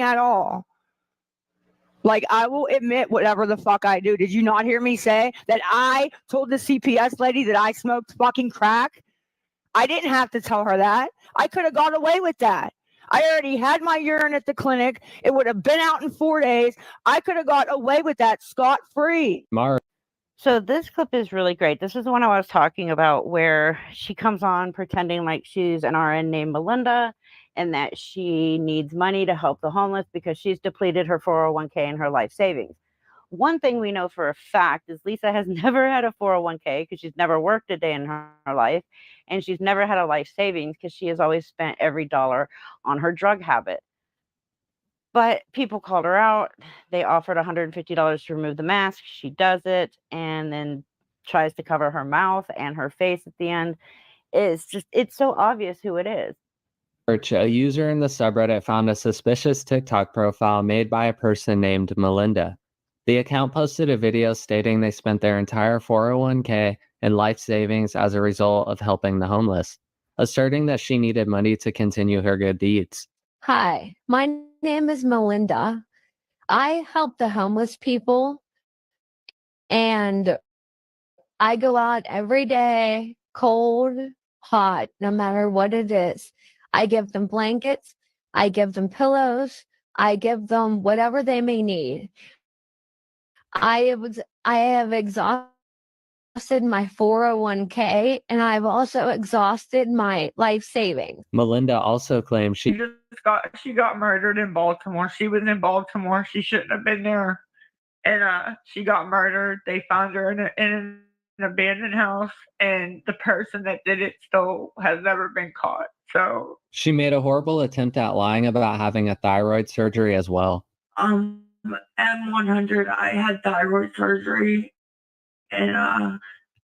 at all. Like, I will admit whatever the fuck I do. Did you not hear me say that I told the CPS lady that I smoked fucking crack? I didn't have to tell her that. I could have got away with that. I already had my urine at the clinic. It would have been out in 4 days. I could have got away with that scot-free. So this clip is really great. This is the one I was talking about, where she comes on pretending like she's an RN named Melinda and that she needs money to help the homeless because she's depleted her 401k and her life savings. One thing we know for a fact is Lisa has never had a 401k because she's never worked a day in her life, and she's never had a life savings because she has always spent every dollar on her drug habit. But people called her out. They offered $150 to remove the mask. She does it and then tries to cover her mouth and her face at the end. It's so obvious who it is. A user in the subreddit found a suspicious TikTok profile made by a person named Melinda. The account posted a video stating they spent their entire 401k and life savings as a result of helping the homeless, asserting that she needed money to continue her good deeds. Hi, my name is Melinda. I help the homeless people, and I go out every day, cold, hot, no matter what it is. I give them blankets, I give them pillows, I give them whatever they may need. I have exhausted my 401k, and I've also exhausted my life savings. Melinda also claimed she got murdered in Baltimore. She was in Baltimore. She shouldn't have been there. And she got murdered. They found her in an abandoned house, and the person that did it still has never been caught. So she made a horrible attempt at lying about having a thyroid surgery as well. M100, I had thyroid surgery, and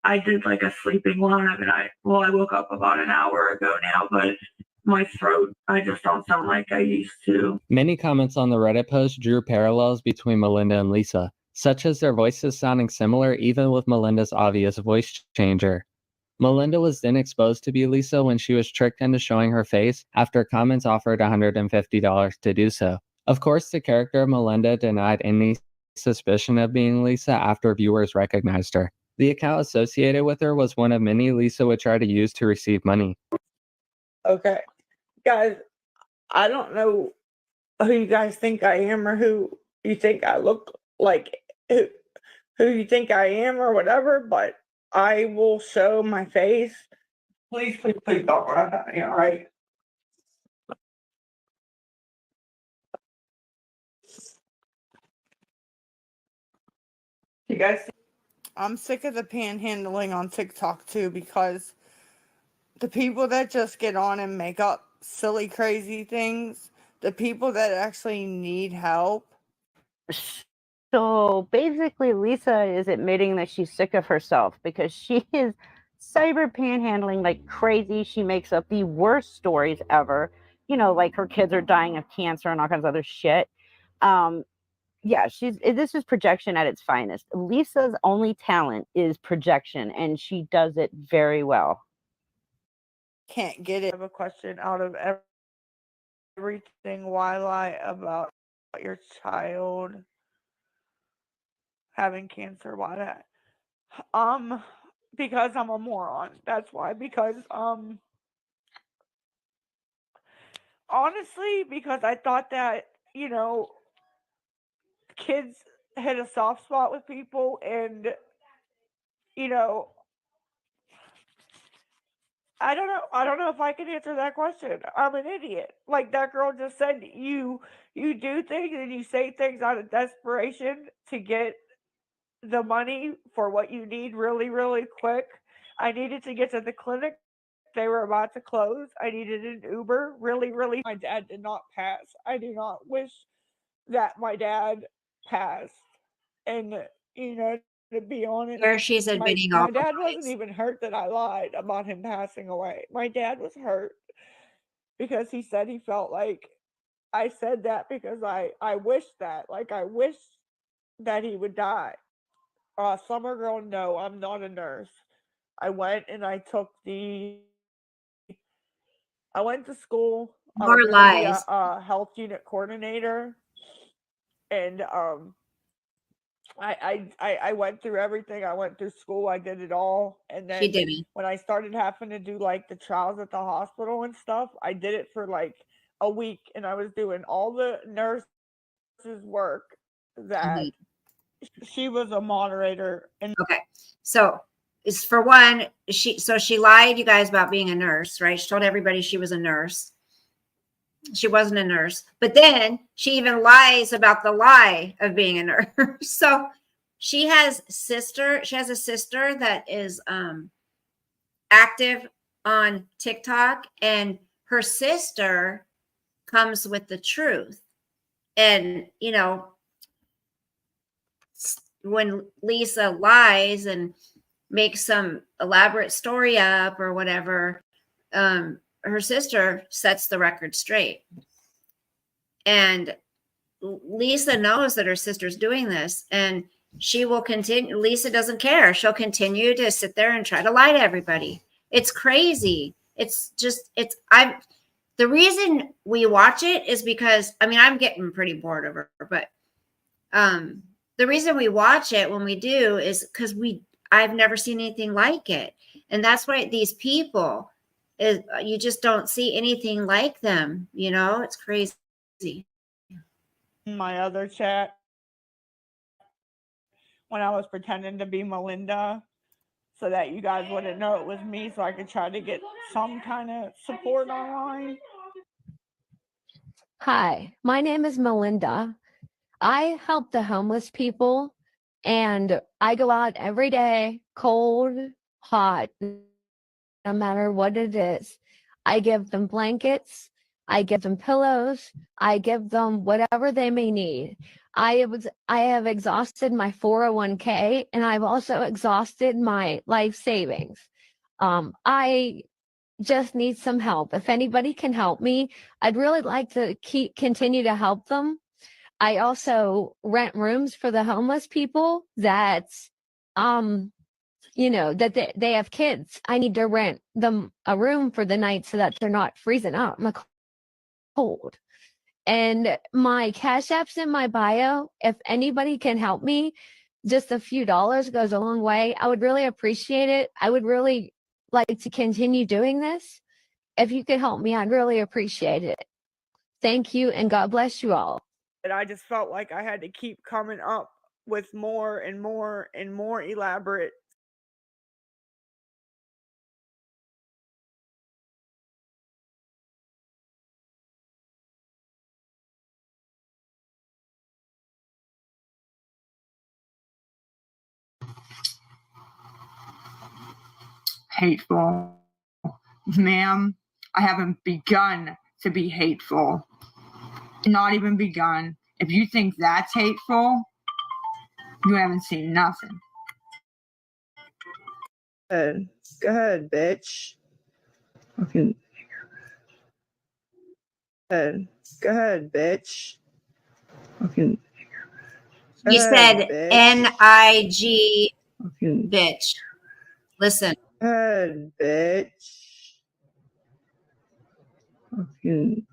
I did like a sleeping lab, and I woke up about an hour ago now, but my throat, I just don't sound like I used to. Many comments on the Reddit post drew parallels between Melinda and Lisa, such as their voices sounding similar even with Melinda's obvious voice changer. Melinda was then exposed to be Lisa when she was tricked into showing her face after comments offered $150 to do so. Of course, the character of Melinda denied any suspicion of being Lisa after viewers recognized her. The account associated with her was one of many Lisa would try to use to receive money. Okay. Guys, I don't know who you guys think I am or who you think I look like, who you think I am or whatever, but I will show my face. Please don't run at me, all right? You guys, I'm sick of the panhandling on TikTok too, because the people that just get on and make up silly, crazy things, the people that actually need help. So basically, Lisa is admitting that she's sick of herself because she is cyber panhandling like crazy. She makes up the worst stories ever. You know, like her kids are dying of cancer and all kinds of other shit. Yeah, this is projection at its finest. Lisa's only talent is projection, and she does it very well. Can't get it. I have a question out of everything. Why lie about your child having cancer? Why that? Because I'm a moron. That's why. Because honestly, because I thought that, you know, kids hit a soft spot with people, and, you know, I don't know if I can answer that question. I'm an idiot. Like that girl just said, you do things and you say things out of desperation to get the money for what you need really, really quick. I needed to get to the clinic. They were about to close. I needed an Uber really, really. My dad did not pass. I do not wish that my dad passed. And, you know, to be honest, Here she's admitting all my her dad wasn't lies. even hurt that I lied about him passing away. My dad was hurt because he said he felt like I said that because I wished that. Like, I wish that he would die. Summer girl, no, I'm not a nurse. I went and I went to school. I More was gonna be lies. a health unit coordinator, and I went through everything. I went through school. I did it all, and She then didn't. when I started having to do like the trials at the hospital and stuff, I did it for like a week, and I was doing all the nurses' work that she was a moderator. And Okay. So is for one, she lied, you guys, about being a nurse, right? She told everybody she was a nurse. She wasn't a nurse. But then she even lies about the lie of being a nurse. So she has a sister that is active on TikTok, and her sister comes with the truth. And you know, when Lisa lies and makes some elaborate story up or whatever, her sister sets the record straight. And Lisa knows that her sister's doing this, and she will continue. Lisa doesn't care. She'll continue to sit there and try to lie to everybody. It's crazy. It's just, the reason we watch it is because, I mean, I'm getting pretty bored of her, but the reason we watch it when we do is because I've never seen anything like it. And that's why these people is, you just don't see anything like them. You know, it's crazy. my other chat, when I was pretending to be Melinda, so that you guys wouldn't know it was me, so I could try to get some kind of support online. Hi, my name is Melinda. I help the homeless people, and I go out every day, cold, hot, no matter what it is. I give them blankets, I give them pillows, I give them whatever they may need. I have exhausted my 401k, and I've also exhausted my life savings. I just need some help. If anybody can help me, I'd really like to continue to help them. I also rent rooms for the homeless people that that they have kids. I need to rent them a room for the night so that they're not freezing out in the cold. And my Cash App's in my bio. If anybody can help me, just a few dollars goes a long way. I would really appreciate it. I would really like to continue doing this. If you could help me, I'd really appreciate it. Thank you, and God bless you all. And I just felt like I had to keep coming up with more and more and more elaborate. Hateful. Ma'am, I haven't begun to be hateful. Not even begun. If you think that's hateful, you haven't seen nothing. Go ahead, bitch. Okay. Go ahead, bitch. Okay. You said NIG, bitch. Listen. Go ahead, bitch. Okay.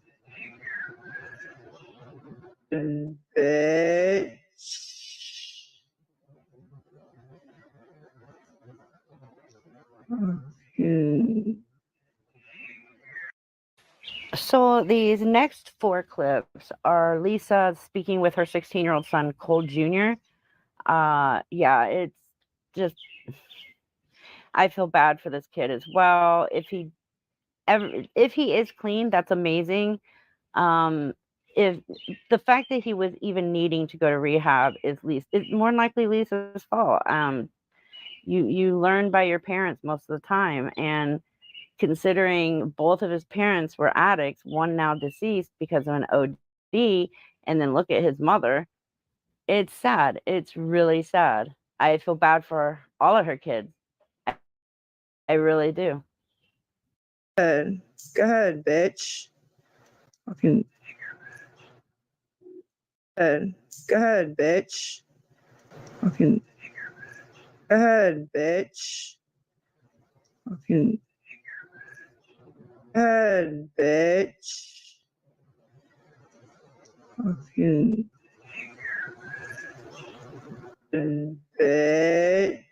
Bitch. So these next 4 clips are Lisa speaking with her 16-year-old son, Cole Jr. Yeah, it's just, I feel bad for this kid as well. If he is clean, that's amazing. If the fact that he was even needing to go to rehab is more than likely Lisa's fault. You learn by your parents most of the time, and considering both of his parents were addicts, one now deceased because of an OD, and then look at his mother, it's sad. It's really sad. I feel bad for all of her kids. I really do. Go ahead, bitch. Fucking. Go ahead, bitch. Fucking. Go ahead, bitch. Fucking. Go ahead, bitch. Fucking. Bitch.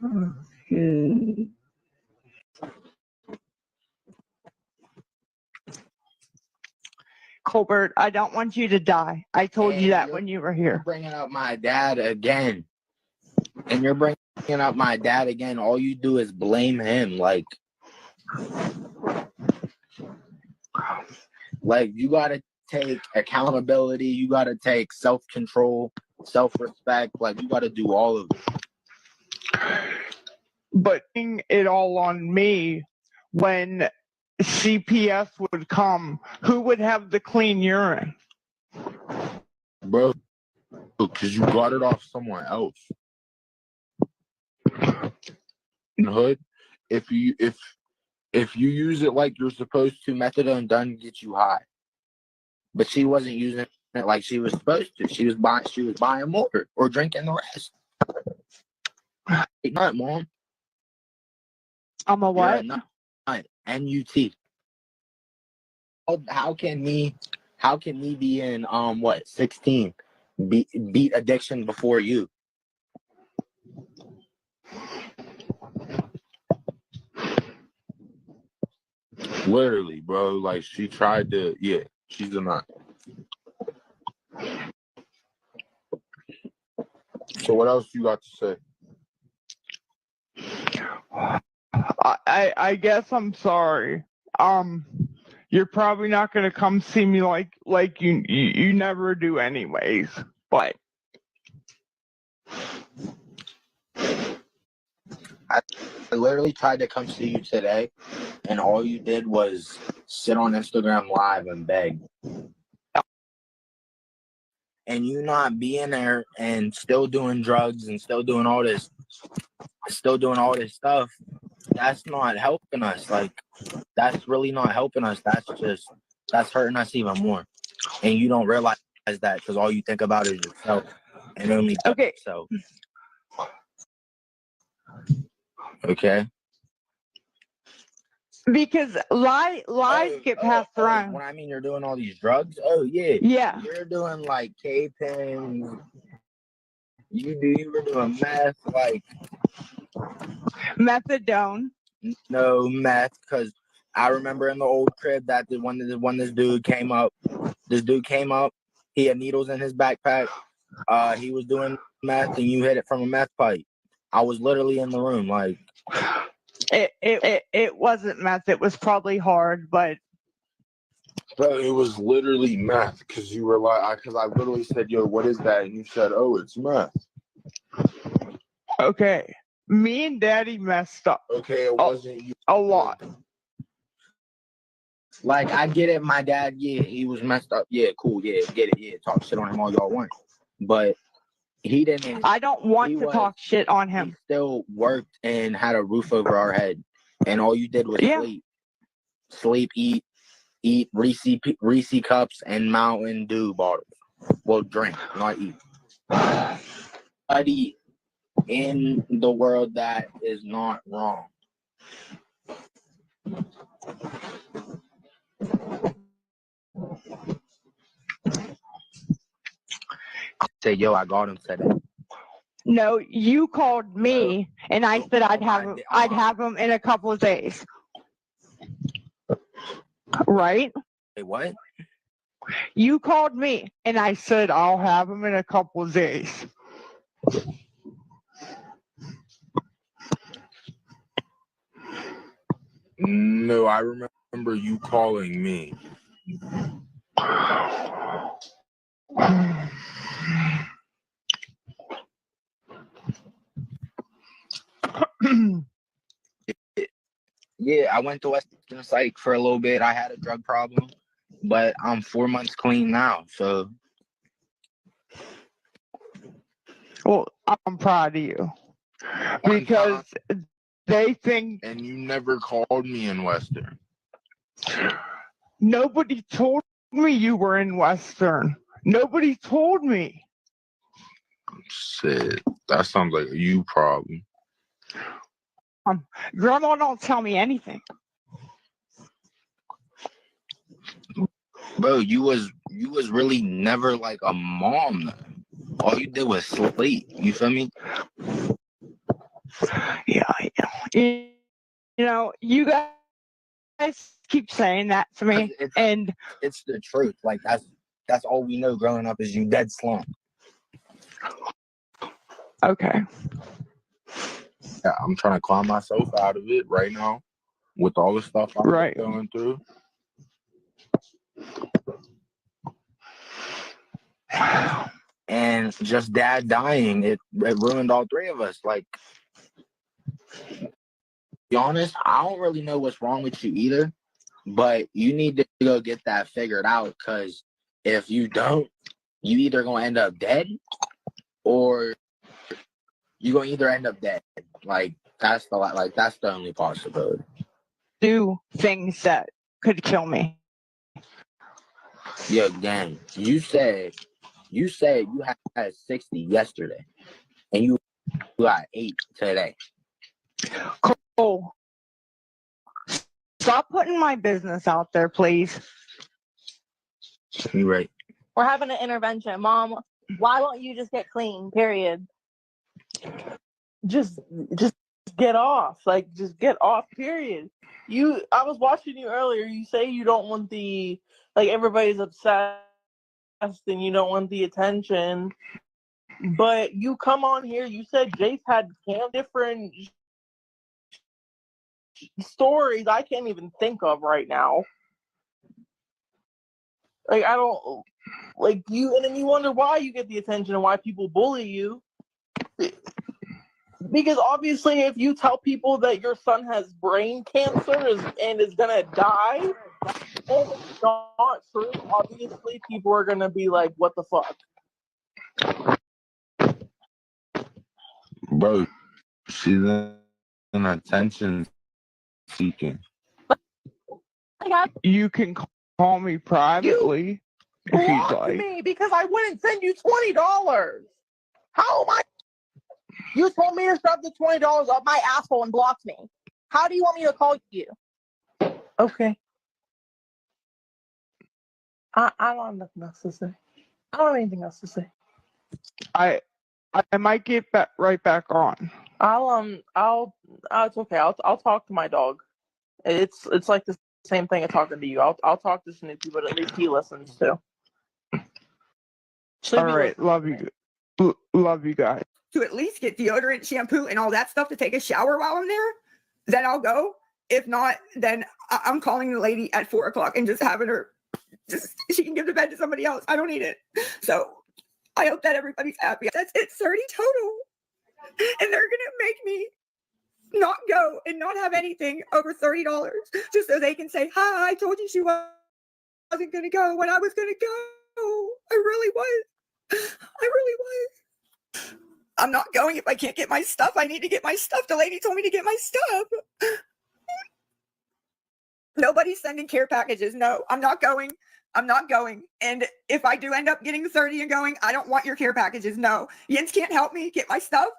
Fucking. Colbert, I don't want you to die. I told you that when you were here. Bringing up my dad again. And you're bringing up my dad again. All you do is blame him. Like you got to take accountability. You got to take self-control, self-respect. Like, you got to do all of it. But it all on me when CPS would come, who would have the clean urine? Bro, because you got it off someone else. In the hood, if you use it like you're supposed to, methadone doesn't get you high. But she wasn't using it like she was supposed to. She was buying more or drinking the rest. Not, Mom. I'm a what? Not NUT. How can me be in 16 beat addiction before you? Literally, bro. Like, she tried to, yeah, she's a nut. So what else you got to say? I guess I'm sorry. You're probably not gonna come see me like you never do anyways. But I literally tried to come see you today, and all you did was sit on Instagram Live and beg. And you not being there and still doing drugs and still doing all this stuff, that's not helping us. Like, that's really not helping us. That's hurting us even more. And you don't realize that because all you think about is yourself and only yourself. Okay. because lies get passed around. When I mean you're doing all these drugs, oh yeah. Yeah. You're doing like K-pens. You were doing meth, like Methadone. No meth, because I remember in the old crib that when this dude came up, he had needles in his backpack. He was doing meth and you hit it from a meth pipe. I was literally in the room, like It wasn't meth. It was probably hard, but it was literally meth because you were like, because I literally said, "Yo, what is that?" And you said, "Oh, it's meth." Okay, me and Daddy messed up. Okay, it wasn't you. A lot. Like, I get it, my dad, yeah, he was messed up. Yeah, cool, yeah, get it, yeah, talk shit on him all y'all want. But he didn't. I don't want to talk shit on him. He still worked and had a roof over our head. And all you did was sleep, eat Reese cups and Mountain Dew bottles. Well, drink, not eat. Nobody in the world that is not wrong. Say, yo, I got him today. No, you called me and I said I'd have him in a couple of days. Right? Hey, what? You called me and I said I'll have him in a couple of days. No, I remember you calling me. Yeah, I went to Western Psych for a little bit. I had a drug problem, but I'm 4 months clean now. So, Well, I'm proud of you because they think. And you never called me in Western. Nobody told me you were in Western. Nobody told me. Shit, that sounds like a you problem. Grandma don't tell me anything. bro, you was really never like a mom. Though. All you did was sleep. You feel me? Yeah. You know, you guys keep saying that to me, and it's the truth. Like that's all we know growing up is you dead slump. Okay. Yeah, I'm trying to climb myself out of it right now with all the stuff I'm going through. And just dad dying, it ruined all three of us. Like, to be honest, I don't really know what's wrong with you either, but you need to go get that figured out, because if you don't, you either gonna end up dead or you gonna either end up dead. Like that's the only possibility. Do things that could kill me. Yo, gang, you said you had 60 yesterday, and you got 8 today. Cole, stop putting my business out there, please. You right. We're having an intervention. Mom, why won't you just get clean? Period. Just get off. Like, just get off, period. I was watching you earlier. You say you don't want everybody's obsessed and you don't want the attention. But you come on here, you said Jace had 10 different stories I can't even think of right now. Like, I don't, like, you, and then you wonder why you get the attention and why people bully you. Because obviously, if you tell people that your son has brain cancer and is gonna die, and it's not true, obviously people are gonna be like, "What the fuck?" Bro, she's an attention seeking. You can call me privately if you'd Block like. me because I wouldn't send you $20. How am I? You told me to shove the $20 up my asshole and blocked me. How do you want me to call you? Okay. I don't have nothing else to say. I don't have anything else to say. I might get right back on. It's okay. I'll talk to my dog. It's like the same thing as talking to you. I'll talk to Snoopy, but at least he listens too. All right, love you guys. To at least get deodorant, shampoo, and all that stuff to take a shower while I'm there, then I'll go. If not, then I'm calling the lady at 4:00 and just having her, she can give the bed to somebody else. I don't need it. So I hope that everybody's happy. That's it, 30 total. And they're going to make me not go and not have anything over $30 just so they can say, hi, I told you she wasn't going to go when I was going to go. I really was. I'm not going if I can't get my stuff. I need to get my stuff. The lady told me to get my stuff. Nobody's sending care packages. No, I'm not going. And if I do end up getting 30 and going, I don't want your care packages. No. Jens can't help me get my stuff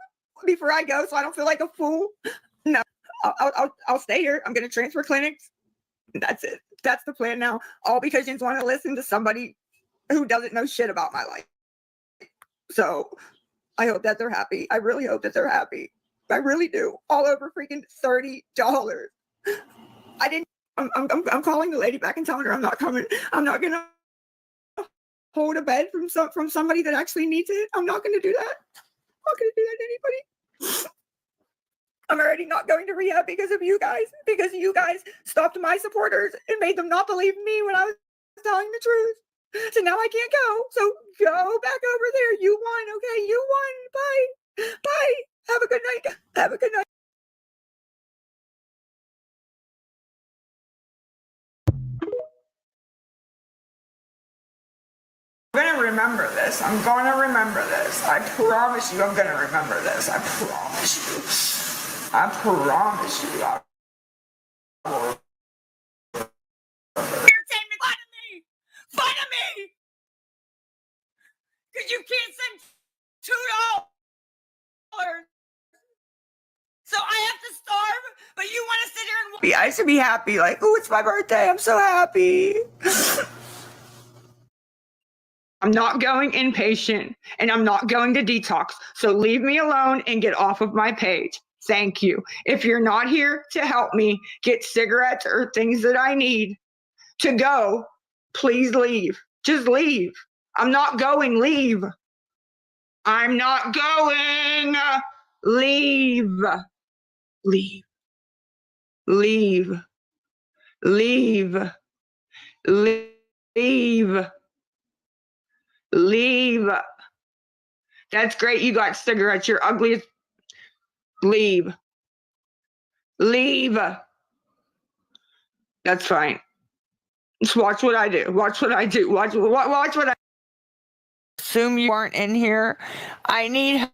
before I go so I don't feel like a fool. No, I'll stay here. I'm going to transfer clinics. That's it. That's the plan now. All because you want to listen to somebody who doesn't know shit about my life. So I hope that they're happy. I really hope that they're happy. I really do. All over freaking $30. I didn't. I'm calling the lady back and telling her I'm not coming. I'm not gonna hold a bed from somebody that actually needs it. I'm not gonna do that. I'm not gonna do that to anybody. I'm already not going to rehab because of you guys. Because you guys stopped my supporters and made them not believe me when I was telling the truth. So now I can't go. So go back over there. You won. Okay, you won. Bye. Bye. Have a good night. Have a good night. I'm gonna remember this. I'm gonna remember this. I promise you I'm gonna remember this. I promise you. I promise you. I will. Entertainment, fight me! Fight me! Because you can't send $2. So I have to starve, but you want to sit here and I should be happy, like, oh, it's my birthday. I'm so happy. I'm not going inpatient and I'm not going to detox. So leave me alone and get off of my page. Thank you. If you're not here to help me get cigarettes or things that I need to go, please leave. Just leave. I'm not going. Leave. I'm not going. Leave. Leave. Leave. Leave. Leave. Leave. That's great. You got cigarettes. You're ugly as. Leave. Leave. That's fine. Just watch what I do. Watch what I do. Watch what I. Assume you aren't in here. I need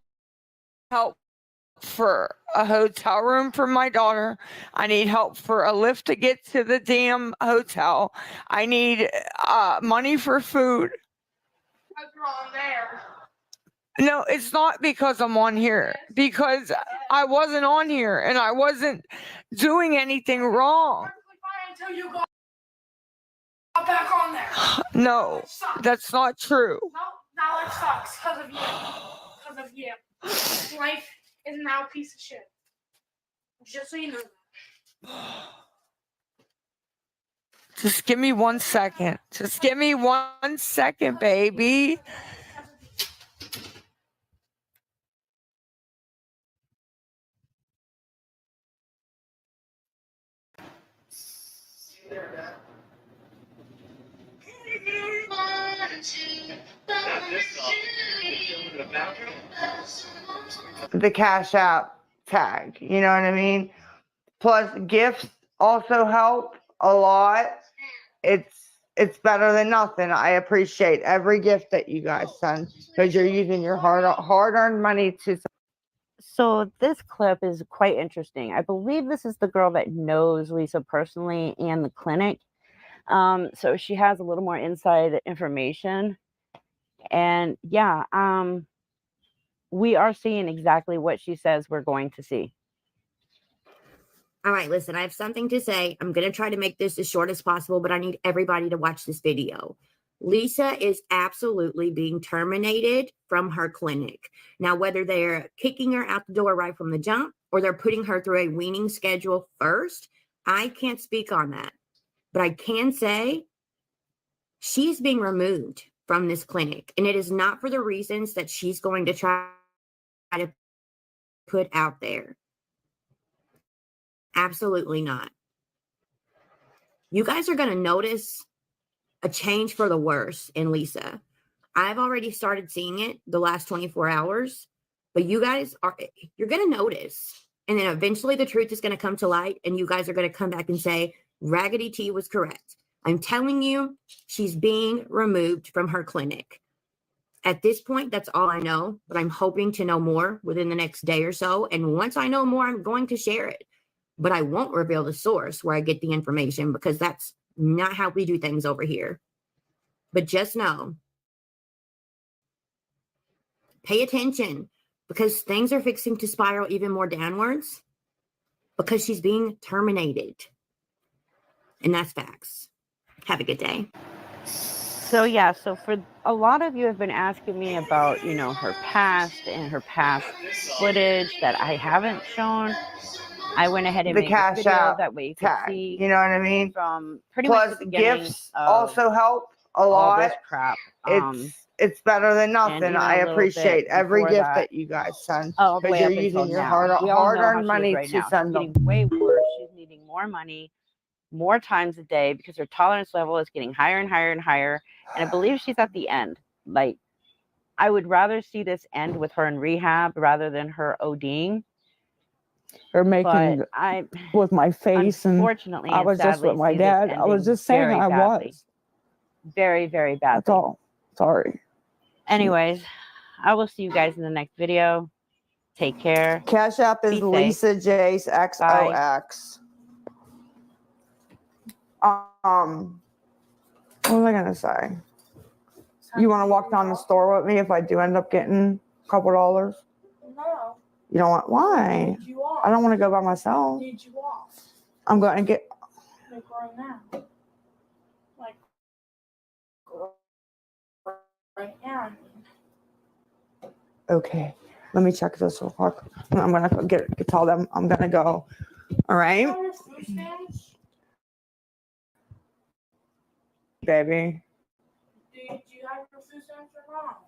help for a hotel room for my daughter. I need help for a lift to get to the damn hotel. I need money for food. What's wrong there? No, it's not because I'm on here. Because I wasn't on here and I wasn't doing anything wrong. Until you got back on there. No, that's not true. No, now it sucks because of you. Because of you. Life is now a piece of shit. Just so you know that. Just give me 1 second. Just give me 1 second, baby. The Cash App tag, you know what I mean? Plus gifts also help a lot. It's better than nothing. I appreciate every gift that you guys send because you're using your hard-earned money to. So this clip is quite interesting. I believe this is the girl that knows Lisa personally and the clinic. So she has a little more inside information. And yeah, we are seeing exactly what she says we're going to see. All right, listen, I have something to say. I'm going to try to make this as short as possible, but I need everybody to watch this video. Lisa is absolutely being terminated from her clinic. Now, whether they're kicking her out the door right from the jump or they're putting her through a weaning schedule first, I can't speak on that. But I can say she's being removed from this clinic, and it is not for the reasons that she's going to try to put out there. Absolutely not. You guys are going to notice a change for the worse in Lisa. I've already started seeing it the last 24 hours, but you're going to notice. And then eventually the truth is going to come to light and you guys are going to come back and say, Raggedy T was correct. I'm telling you, she's being removed from her clinic. At this point, that's all I know, but I'm hoping to know more within the next day or so. And once I know more, I'm going to share it. But I won't reveal the source where I get the information because that's not how we do things over here. But just know, pay attention because things are fixing to spiral even more downwards because she's being terminated. And that's facts. Have a good day. So yeah, so for a lot of you have been asking me about, you know, her past and her past footage that I haven't shown. I went ahead and The made this Cash video App that way you could tag. see, You know what I mean? from pretty Plus, much the beginning gifts of also help a all lot. this crap. It's better than And nothing. even I a little appreciate bit every before gift that, that you guys send all the because way you're up until using your now. We all know how hard-earned she is money right to now. She's send them. getting way worse. She's needing more money, more times a day, because her tolerance level is getting higher and higher and higher. And I believe she's at the end. Like, I would rather see this end with her in rehab rather than her ODing. Or making But I, with my face, and unfortunately, I and was just sadly, with my see this dad. I was ending just saying very I badly. was. Very, very badly. That's all. Sorry. Anyways, I will see you guys in the next video. Take care. Cash App is Be safe. Lisa Jace XOX. What was I gonna say? You want to walk down the store with me if I do end up getting a couple dollars? No. You don't want? Why? Need you off. I don't want to go by myself. Need you off. I'm going to get. Like right now. Like right now. Okay, let me check this real quick. I'm gonna tell them I'm gonna go. All right, baby. Do you have your food stamps or not?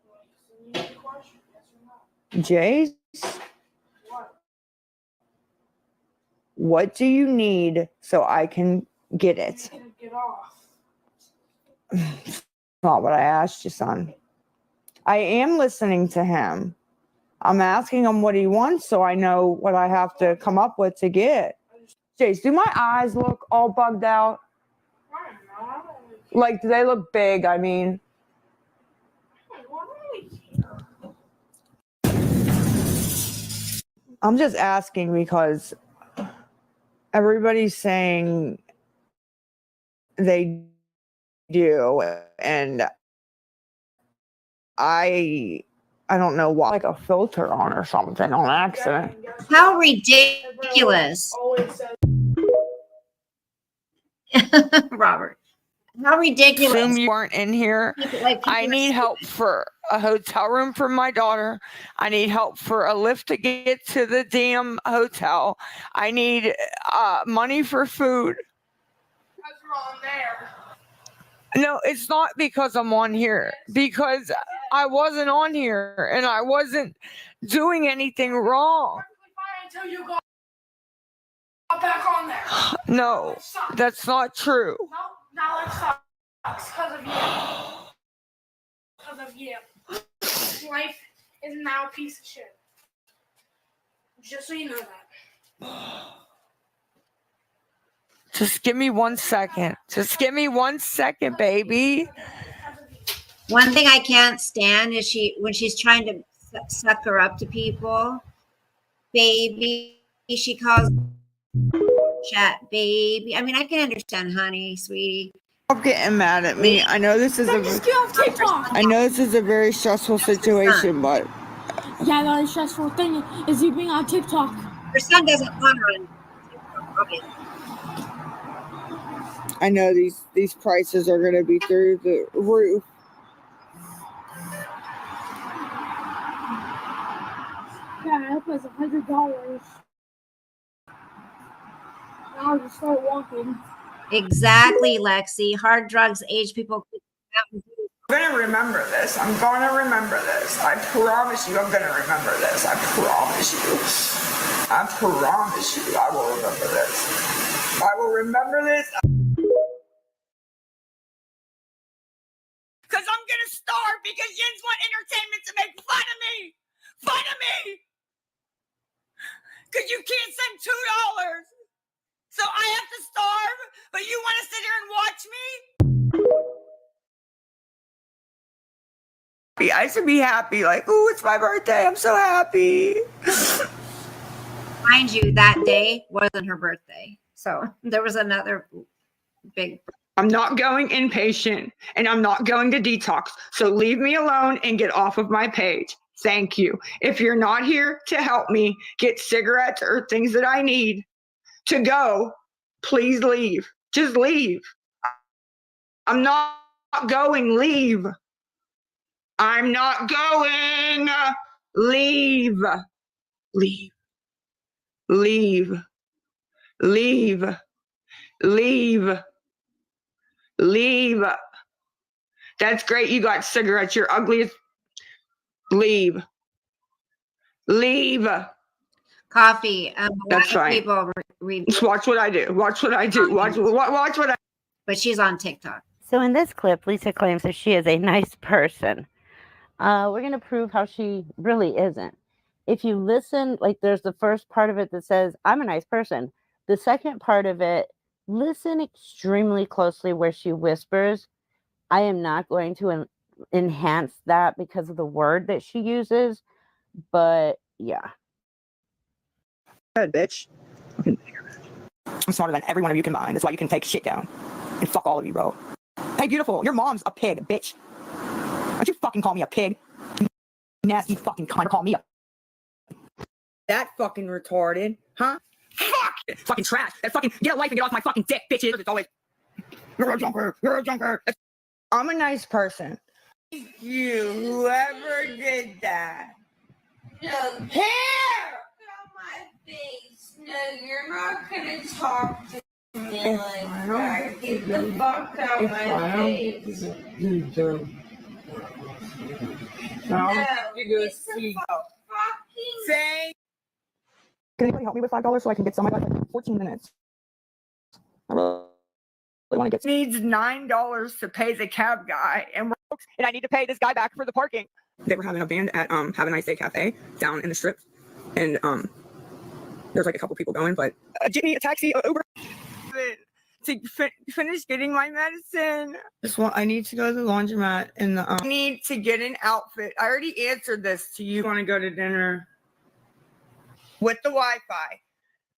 Like, it's an easy question, yes or no? Jace, What? what do you need so I can get it? You can get off. Not what I asked you, son. I am listening to him. I'm asking him what he wants so I know what I have to come up with to get. Jace, do my eyes look all bugged out? I don't know. I don't really Like, do they look big? I mean, I'm just asking because everybody's saying they do, and I don't know why, like a filter on or something on accident. How ridiculous. Robert. How ridiculous. Assume you weren't in here. Like, I need help for a hotel room for my daughter. I need help for a lift to get to the damn hotel. I need money for food. Because we're on there. No, it's not because I'm on here. Because I wasn't on here and I wasn't doing anything wrong. Until you got back on there. No, that's not true. No, now it sucks. Because of you. Because of you. Life is now a piece of shit. Just so you know that. Just give me 1 second. Just give me 1 second, baby. One thing I can't stand is when she's trying to suck her up to people, baby, she calls chat baby. I mean, I can understand, honey, sweetie. Stop getting mad at me. I know this is a very stressful situation, but yeah, the stressful thing is you being on TikTok. Her son doesn't want her on TikTok, obviously. I know these prices are going to be through the roof. Yeah, that was $100. Now I'll just start walking. Exactly, Lexi. Hard drugs age people. I'm going to remember this. I'm going to remember this. I promise you I'm going to remember this. I promise you. I promise you I will remember this. I will remember this. Because I'm going to starve because Yins want entertainment to make fun of me. Fun of me. Because you can't send $2. So I have to starve, but you want to sit here and watch me? I should be happy. Like, ooh, it's my birthday. I'm so happy. Mind you, that day wasn't her birthday. So there was another big. I'm not going inpatient and I'm not going to detox. So leave me alone and get off of my page. Thank you. If you're not here to help me get cigarettes or things that I need to go, Please leave. Just leave. I'm not going. Leave. I'm not going. Leave. Leave. Leave. Leave. Leave. Leave. That's great. You got cigarettes. You're ugly as. Leave. Leave. Coffee. That's A lot of fine. people review, Just watch what I do. Watch what I do. Watch what I. but she's on TikTok. So in this clip, Lisa claims that she is a nice person. We're going to prove how she really isn't. If you listen, like there's the first part of it that says, I'm a nice person. The second part of it, listen extremely closely where she whispers. I am not going to enhance that because of the word that she uses. But yeah. Good, bitch. I'm smarter than every one of you combined. That's why you can take shit down. And fuck all of you, bro. Hey, beautiful. Your mom's a pig, bitch. Don't you fucking call me a pig. You nasty fucking cunt. Call me a. That fucking retarded. Huh? Fuck! Fucking trash. That fucking. Get a life and get off my fucking dick, bitches. It's always. You're a junker. You're a junker. I'm a nice person. Thank you, whoever did that. No, hair on my face. No, you're not gonna talk to me like that. Get the fuck out of my face. No, you go see. Say. Can anybody help me with $5 so I can get some? I got like 14 minutes. I really want to get. Needs $9 to pay the cab guy, and I need to pay this guy back for the parking. They were having a band at Have a Nice Day Cafe down in the strip, and there's like a couple people going, but a Jimmy, a taxi, a Uber. To finish getting my medicine. I need to go to the laundromat and I need to get an outfit. I already answered this to you. Want to go to dinner with the Wi-Fi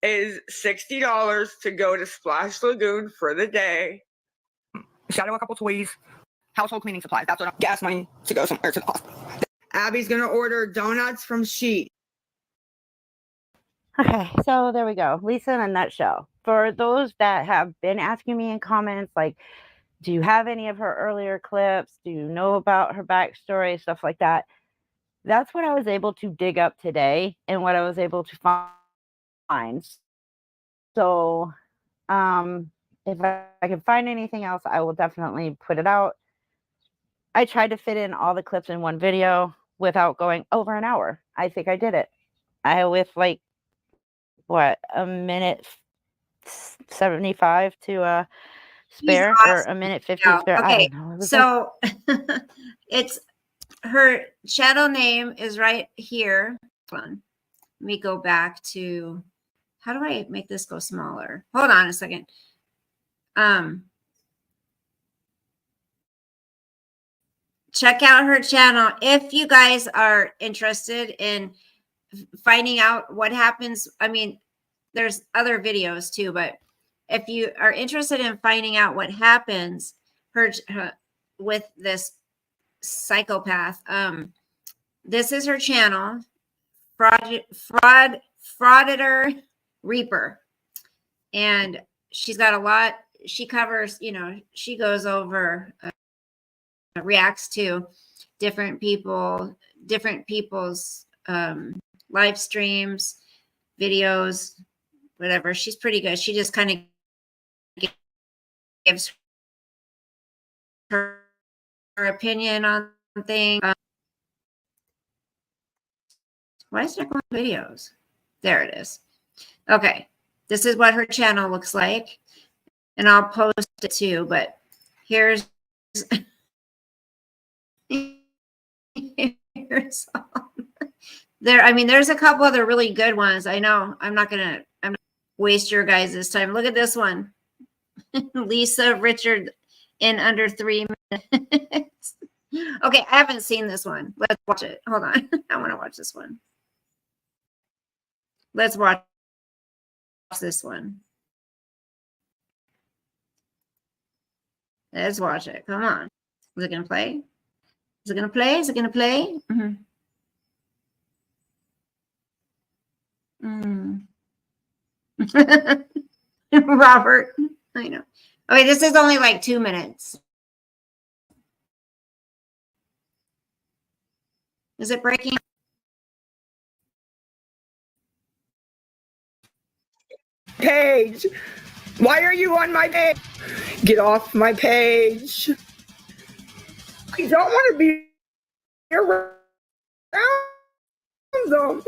is $60 to go to Splash Lagoon for the day. Shadow a couple toys, household cleaning supplies. That's what gas money to go somewhere to the hospital. Abby's gonna order donuts from Sheet. Okay, so there we go. Lisa in a nutshell. For those that have been asking me in comments, like, do you have any of her earlier clips? Do you know about her backstory, stuff like that? That's what I was able to dig up today and what I was able to find. So if I can find anything else, I will definitely put it out. I tried to fit in all the clips in one video without going over an hour. I think I did it. With like, what, a minute 75 to spare, or a minute 50 to spare. Okay, I don't know. so it's her channel name is right here. Hold on. Let me go back to, how do I make this go smaller? Hold on a second. Check out her channel if you guys are interested in finding out what happens. I mean, there's other videos too, but if you are interested in finding out what happens with this psychopath, this is her channel, Frauditor Reaper, and she's got a lot. She covers, she goes over, reacts to different people's live streams, videos, whatever. She's pretty good. She just kind of gives her opinion on things. Why is it going videos? There it is. Okay. This is what her channel looks like. And I'll post it too, but here's there. I mean, there's a couple other really good ones. I know. I'm not gonna waste your guys' time. Look at this one. Lisa Richard in under 3 minutes. Okay, I haven't seen this one. Let's watch it. Hold on. I want to watch this one. Let's watch this one. Let's watch it. Come on. Is it going to play? Is it going to play? Is it going to play? Robert. I know. Okay, this is only like 2 minutes. Is it breaking? Page, why are you on my page? Get off my page. I don't want to be around them.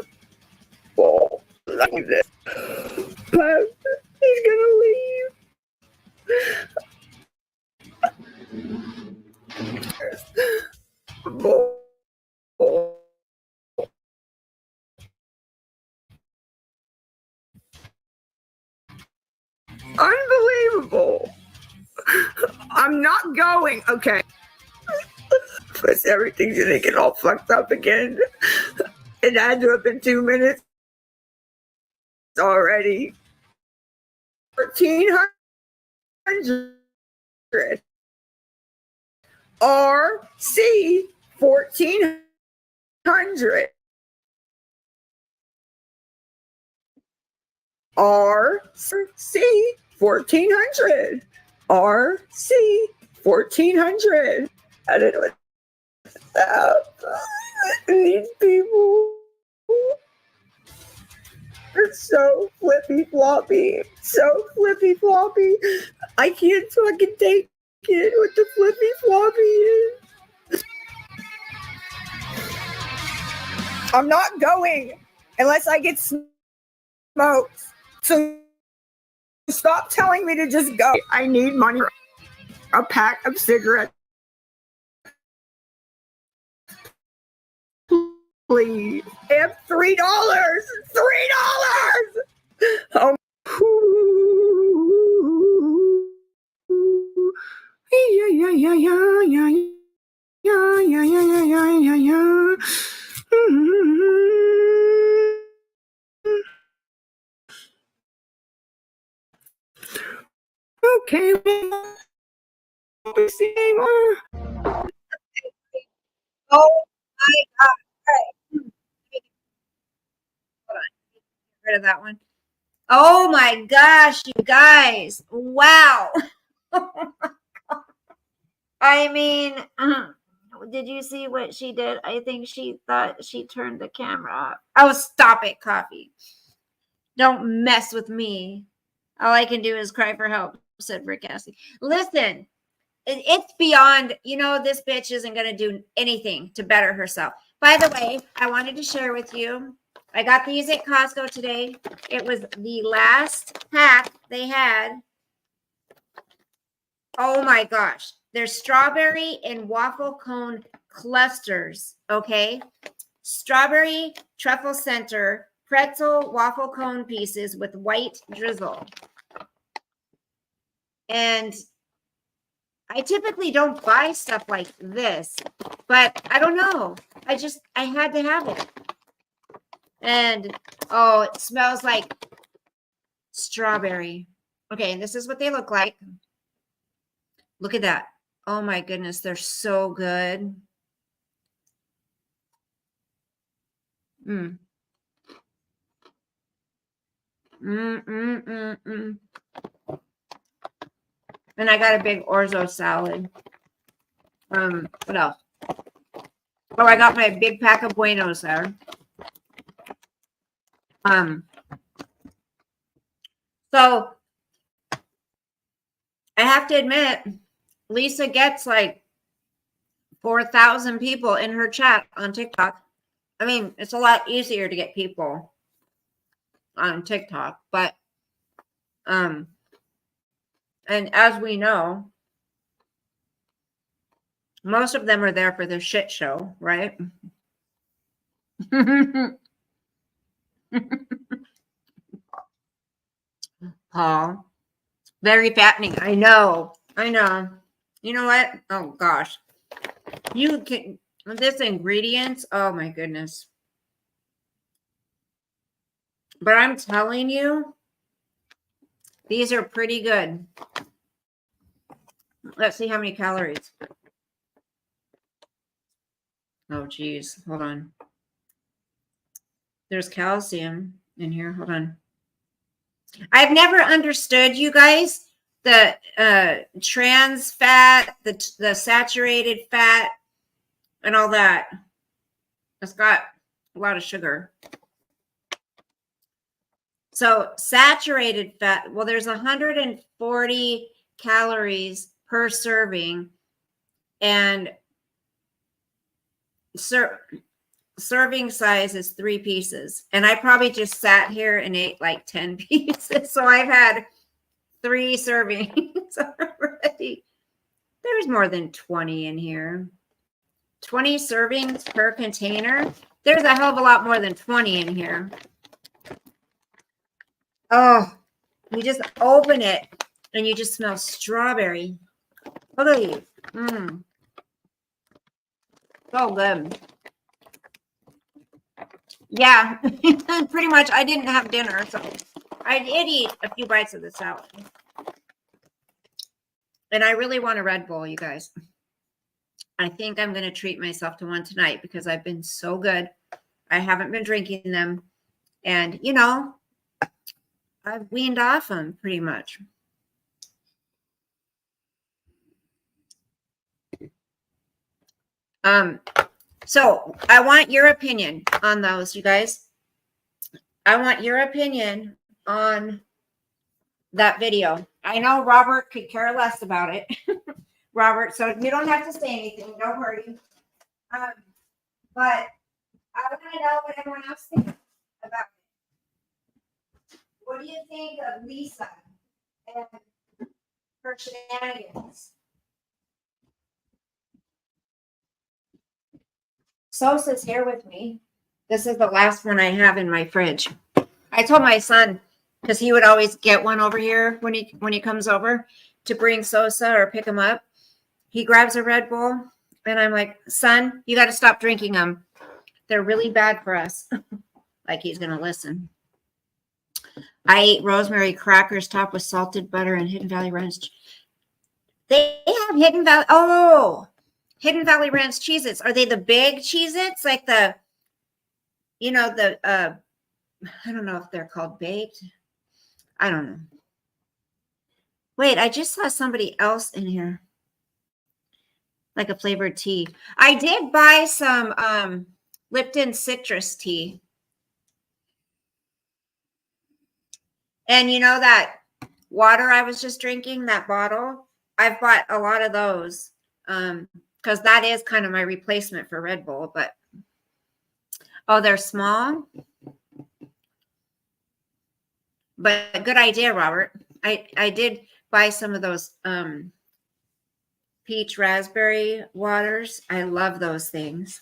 Oh, like this. But he's gonna leave. Oh. Unbelievable. I'm not going. Okay. Plus, everything's gonna get all fucked up again. It had to have been 2 minutes already. 1,400. RC 1,400. RC 1,400. RC 1,400. I don't know what that. These people are so flippy floppy. So flippy floppy. I can't fucking take it what the flippy floppy is. I'm not going unless I get smoked. So stop telling me to just go. I need money. A pack of cigarettes. Please. I have $3. $3! Oh. Yeah, yeah, yeah, yeah, yeah, yeah, yeah, yeah, yeah, yeah, yeah. Okay. Oh my God. Hold on. Get rid of that one. Oh my gosh, you guys. Wow. I mean, did you see what she did? I think she thought she turned the camera off. Oh, stop it, Coffee. Don't mess with me. All I can do is cry for help, said Rick Astley. Listen, it's beyond, this bitch isn't going to do anything to better herself. By the way, I wanted to share with you, I got these at Costco today. It was the last pack they had. Oh my gosh. There's strawberry and waffle cone clusters, okay? Strawberry truffle center, pretzel waffle cone pieces with white drizzle. And I typically don't buy stuff like this, but I don't know. I had to have it. And, oh, it smells like strawberry. Okay, and this is what they look like. Look at that. Oh my goodness, they're so good. Mm. And I got a big orzo salad. What else? Oh, I got my big pack of Buenos there. So I have to admit, Lisa gets like 4,000 people in her chat on TikTok. I mean, it's a lot easier to get people on TikTok, but and as we know, most of them are there for their shit show, right? Paul, very fattening. I know. You know what? Oh gosh, you can this ingredients. Oh my goodness. But I'm telling you, these are pretty good. Let's see how many calories. Oh, geez. Hold on. There's calcium in here. Hold on. I've never understood, you guys, the trans fat, the saturated fat, and all that. It's got a lot of sugar. So saturated fat, well, there's 140 calories per serving, and serving size is 3 pieces. And I probably just sat here and ate like 10 pieces. So I've had 3 servings already. There's more than 20 in here. 20 servings per container. There's a hell of a lot more than 20 in here. Oh, you just open it and you just smell strawberry. Look at these. So good. Yeah, pretty much. I didn't have dinner, so I did eat a few bites of the salad. And I really want a Red Bull, you guys. I think I'm going to treat myself to one tonight because I've been so good. I haven't been drinking them. And, you know, I've weaned off them pretty much. So I want your opinion on those, you guys. I want your opinion on that video. I know Robert could care less about it. Robert, so you don't have to say anything. Don't worry. But I want to know what everyone else thinks about it. What do you think of Lisa and her shenanigans? Sosa's here with me. This is the last one I have in my fridge. I told my son, because he would always get one over here when he comes over to bring Sosa or pick him up. He grabs a Red Bull, and I'm like, son, you got to stop drinking them. They're really bad for us. Like he's going to listen. I ate rosemary crackers topped with salted butter and Hidden Valley Ranch. They have Hidden Valley. Oh, Hidden Valley Ranch Cheez-Its. Are they the big Cheez-Its? Like the, you know, the, I don't know if they're called baked. I don't know. Wait, I just saw somebody else in here. Like a flavored tea. I did buy some Lipton citrus tea. And you know that water I was just drinking, that bottle? I've bought a lot of those because that is kind of my replacement for Red Bull. But, oh, they're small. But good idea, Robert. I did buy some of those peach raspberry waters. I love those things.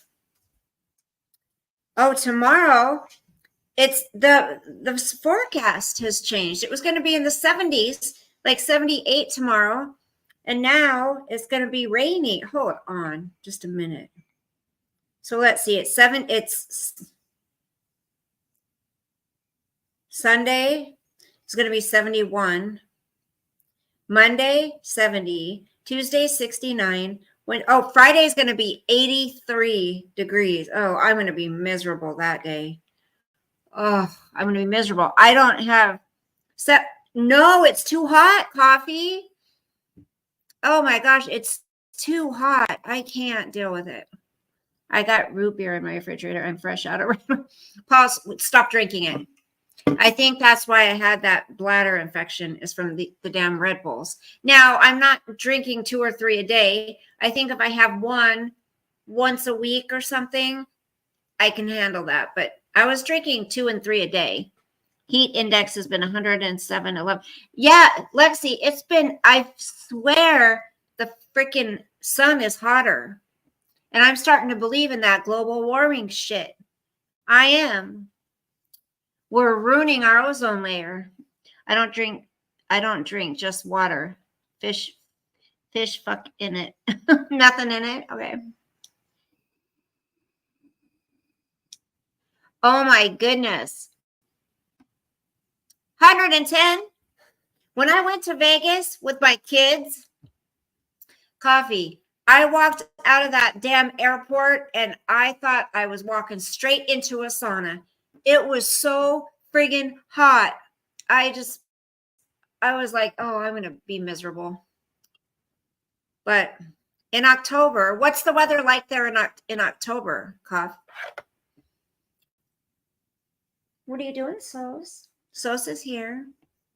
Oh, tomorrow, it's the forecast has changed. It was going to be in the 70s, like 78 tomorrow. And now it's going to be rainy. Hold on just a minute. So let's see. It's Sunday. It's going to be 71. Monday, 70. Tuesday, 69. Friday is going to be 83 degrees. Oh, I'm going to be miserable that day. Oh, I'm going to be miserable. I don't have no, it's too hot, coffee. Oh my gosh, it's too hot. I can't deal with it. I got root beer in my refrigerator. I'm fresh out of it. Paul, stop drinking it. I think that's why I had that bladder infection is from the damn Red Bulls. Now, I'm not drinking 2 or 3 a day. I think if I have one once a week or something, I can handle that. But I was drinking 2 and 3 a day. Heat index has been 107.11. Yeah, Lexi, it's been, I swear the freaking sun is hotter. And I'm starting to believe in that global warming shit. I am. We're ruining our ozone layer. I don't drink, just water. Fish fuck in it. Nothing in it. Okay. Oh my goodness. 110. When I went to Vegas with my kids, coffee, I walked out of that damn airport and I thought I was walking straight into a sauna. It was so friggin' hot. I was like, oh, I'm going to be miserable. But in October, what's the weather like there in October, Cough? What are you doing, Sos? Sos is here.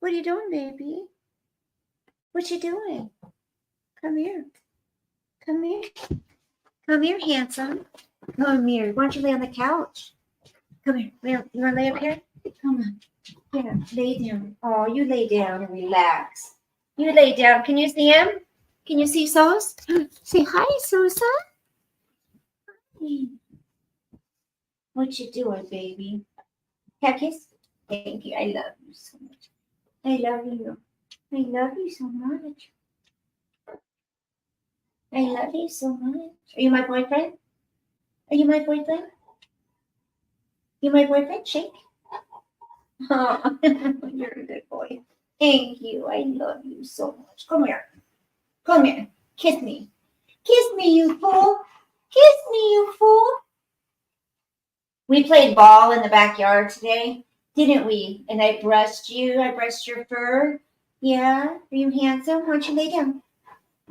What are you doing, baby? What you doing? Come here. Come here. Come here, handsome. Come here. Why don't you lay on the couch? Come here. You want to lay up here? Come on. Yeah, lay down. Oh, you lay down and relax. You lay down. Can you see him? Can you see Sos? Say hi, Sosa. What you doing, baby? Cat kiss? Thank you. I love you so much. I love you. I love you so much. I love you so much. Are you my boyfriend? Are you my boyfriend? You my boyfriend? Shake. Oh, you're a good boy. Thank you. I love you so much. Come here. Come here. Kiss me. Kiss me, you fool. Kiss me, you fool. We played ball in the backyard today, didn't we? And I brushed you. I brushed your fur. Yeah? Are you handsome? Why don't you lay down?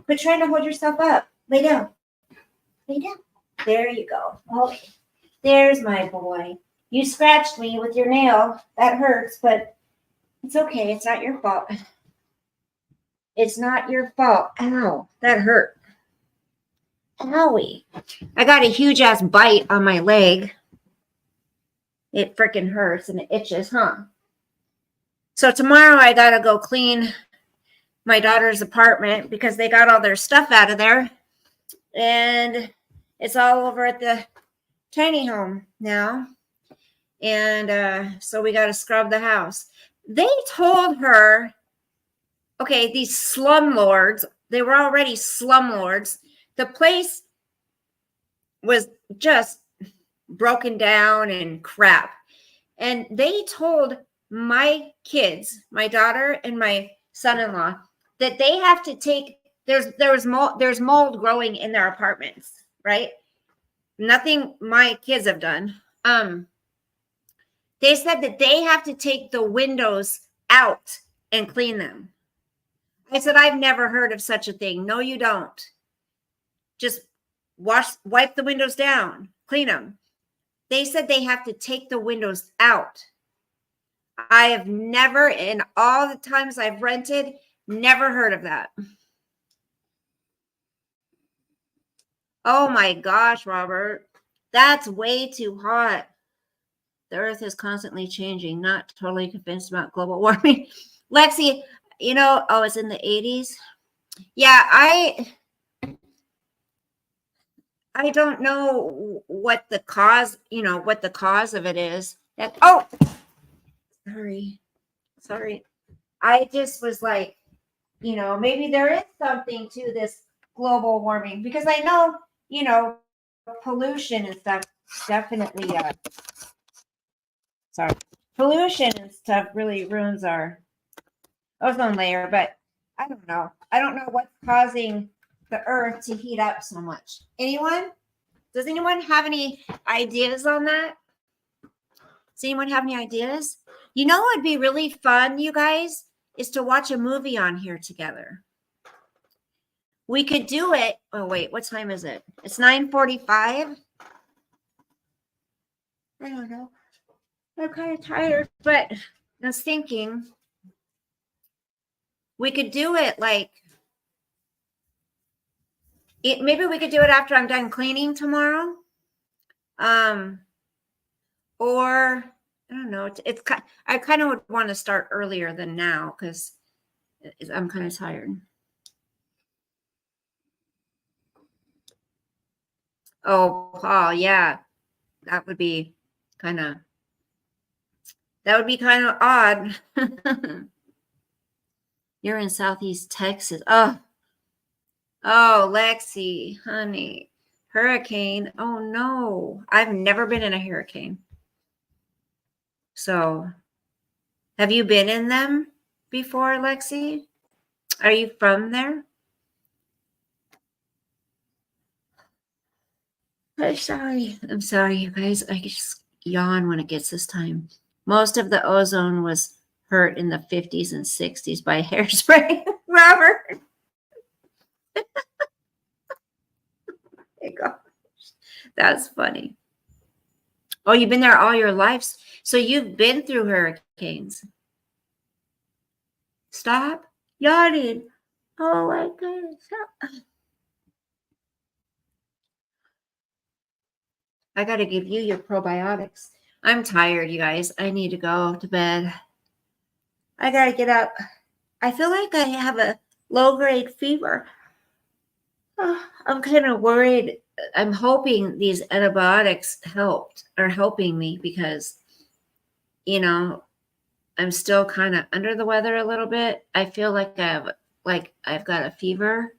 Quit trying to hold yourself up. Lay down. Lay down. There you go. Okay. There's my boy. You scratched me with your nail. That hurts, but it's okay. It's not your fault. It's not your fault. Ow. That hurt. Owie. I got a huge ass bite on my leg. It freaking hurts and it itches, huh? So tomorrow I gotta go clean my daughter's apartment because they got all their stuff out of there. And it's all over at the tiny home now. And so we got to scrub the house. They told her, okay, these slumlords, they were already slumlords. The place was just broken down and crap. And they told my kids, my daughter and my son-in-law, that they have to take, there's mold growing in their apartments, right? Nothing my kids have done. They said that they have to take the windows out and clean them. I said, I've never heard of such a thing. No, you don't. Just wipe the windows down, clean them. They said they have to take the windows out. I have never, in all the times I've rented, never heard of that. Oh my gosh, Robert. That's way too hot. The earth is constantly changing. Not totally convinced about global warming. Lexi, oh, it's in the 80s. Yeah, I don't know what the cause, what the cause of it is. Sorry. I just was like, maybe there is something to this global warming because I know, pollution and stuff definitely, pollution and stuff really ruins our ozone layer, but I don't know. I don't know what's causing the earth to heat up so much. Anyone? Does anyone have any ideas on that? Does anyone have any ideas? What would be really fun, you guys, is to watch a movie on here together. We could do it. Oh, wait, what time is it? It's 9:45. I don't know. I'm kind of tired, but I was thinking we could do it maybe we could do it after I'm done cleaning tomorrow. Or I don't know. I kind of would want to start earlier than now because I'm kind of tired. Oh, Paul, yeah. That would be kind of odd. You're in Southeast Texas. Oh, Lexi, honey. Hurricane. Oh, no. I've never been in a hurricane. So, have you been in them before, Lexi? Are you from there? I'm sorry, you guys. I just yawn when it gets this time. Most of the ozone was hurt in the 50s and 60s by hairspray. Robert. Oh, gosh. That's funny. Oh, you've been there all your lives. So you've been through hurricanes. Stop yawning. Oh my goodness. I got to give you your probiotics. I'm tired, you guys. I need to go to bed. I got to get up. I feel like I have a low-grade fever. I'm kind of worried. I'm hoping these antibiotics are helping me because, you know, I'm still kind of under the weather a little bit. I feel like I've got a fever,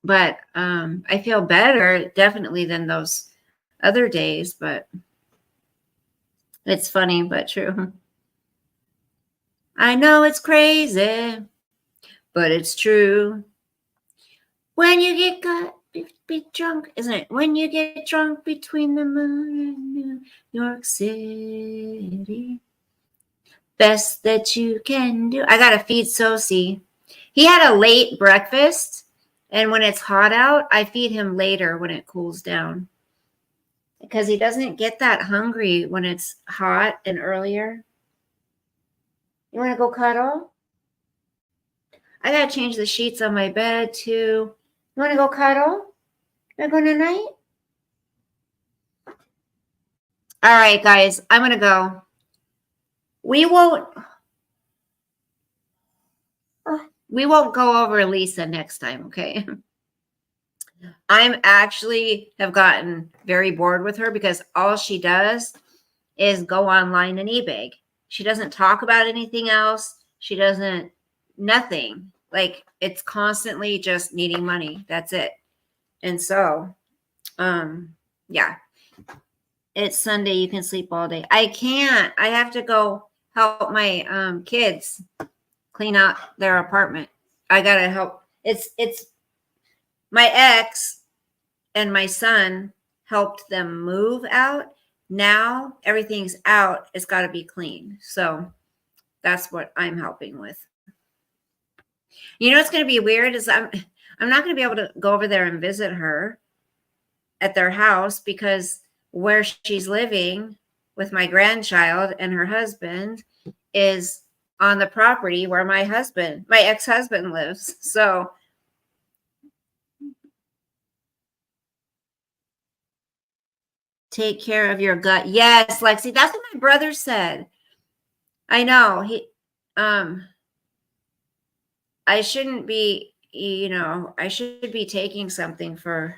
but I feel better definitely than those other days, but it's funny but true. I know it's crazy, but it's true. When you get got, be drunk, isn't it? When you get drunk between the moon and New York City, best that you can do. I gotta feed Sosie. He had a late breakfast, and when it's hot out, I feed him later when it cools down because he doesn't get that hungry when it's hot and earlier. You want to go cuddle? I gotta change the sheets on my bed too. You want to go cuddle? You want to go tonight? All right, guys, I'm gonna go. We won't go over Lisa next time, okay? I'm actually have gotten very bored with her because all she does is go online and eBay. She doesn't talk about anything else. She doesn't, nothing. Like, it's constantly just needing money. That's it. And so, yeah. It's Sunday. You can sleep all day. I can't. I have to go help my kids clean out their apartment. I gotta help. It's my ex and my son helped them move out. Now everything's out. It's got to be clean. So that's what I'm helping with. You know, it's going to be weird is I'm not going to be able to go over there and visit her at their house because where she's living with my grandchild and her husband is on the property where my ex-husband lives. So take care of your gut. Yes, Lexi, that's what my brother said. I know. I shouldn't be, I should be taking something to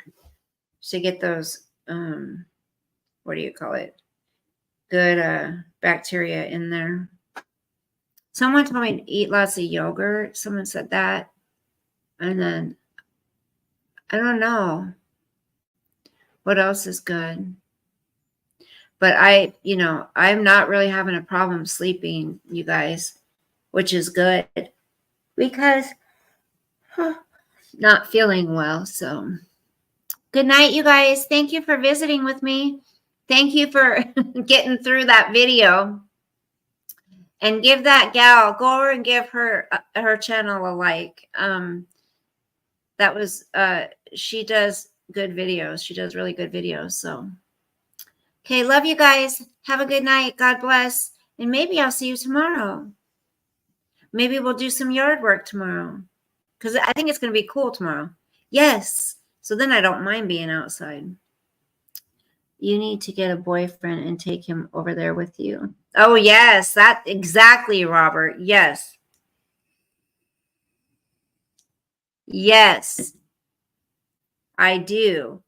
get those, what do you call it? Good bacteria in there. Someone told me to eat lots of yogurt. Someone said that. And then, I don't know what else is good. But I'm not really having a problem sleeping, you guys, which is good because not feeling well. So good night, you guys. Thank you for visiting with me. Thank you for getting through that video. And give that gal, go over and give her channel a like. That was, she does good videos. She does really good videos. So, okay, love you guys. Have a good night. God bless. And maybe I'll see you tomorrow. Maybe we'll do some yard work tomorrow because I think it's going to be cool tomorrow. Yes. So then I don't mind being outside. You need to get a boyfriend and take him over there with you. Oh, yes. That exactly, Robert. Yes. Yes. I do.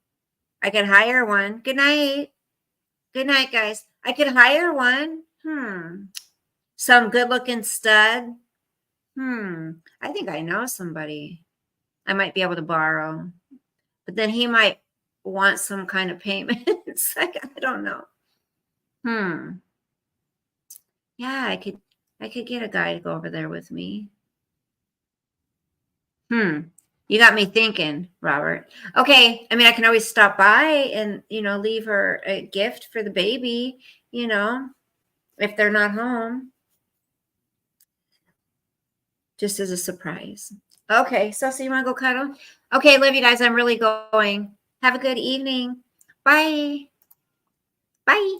I could hire one. Good night. Good night, guys. I could hire one. Some good-looking stud. I think I know somebody I might be able to borrow. But then he might want some kind of payments. I don't know. Yeah, I could get a guy to go over there with me. You got me thinking, Robert. Okay, I mean, I can always stop by and, leave her a gift for the baby, if they're not home. just as a surprise. Okay, so you want to go cuddle? Okay, love you guys. I'm really going. Have a good evening. Bye. Bye.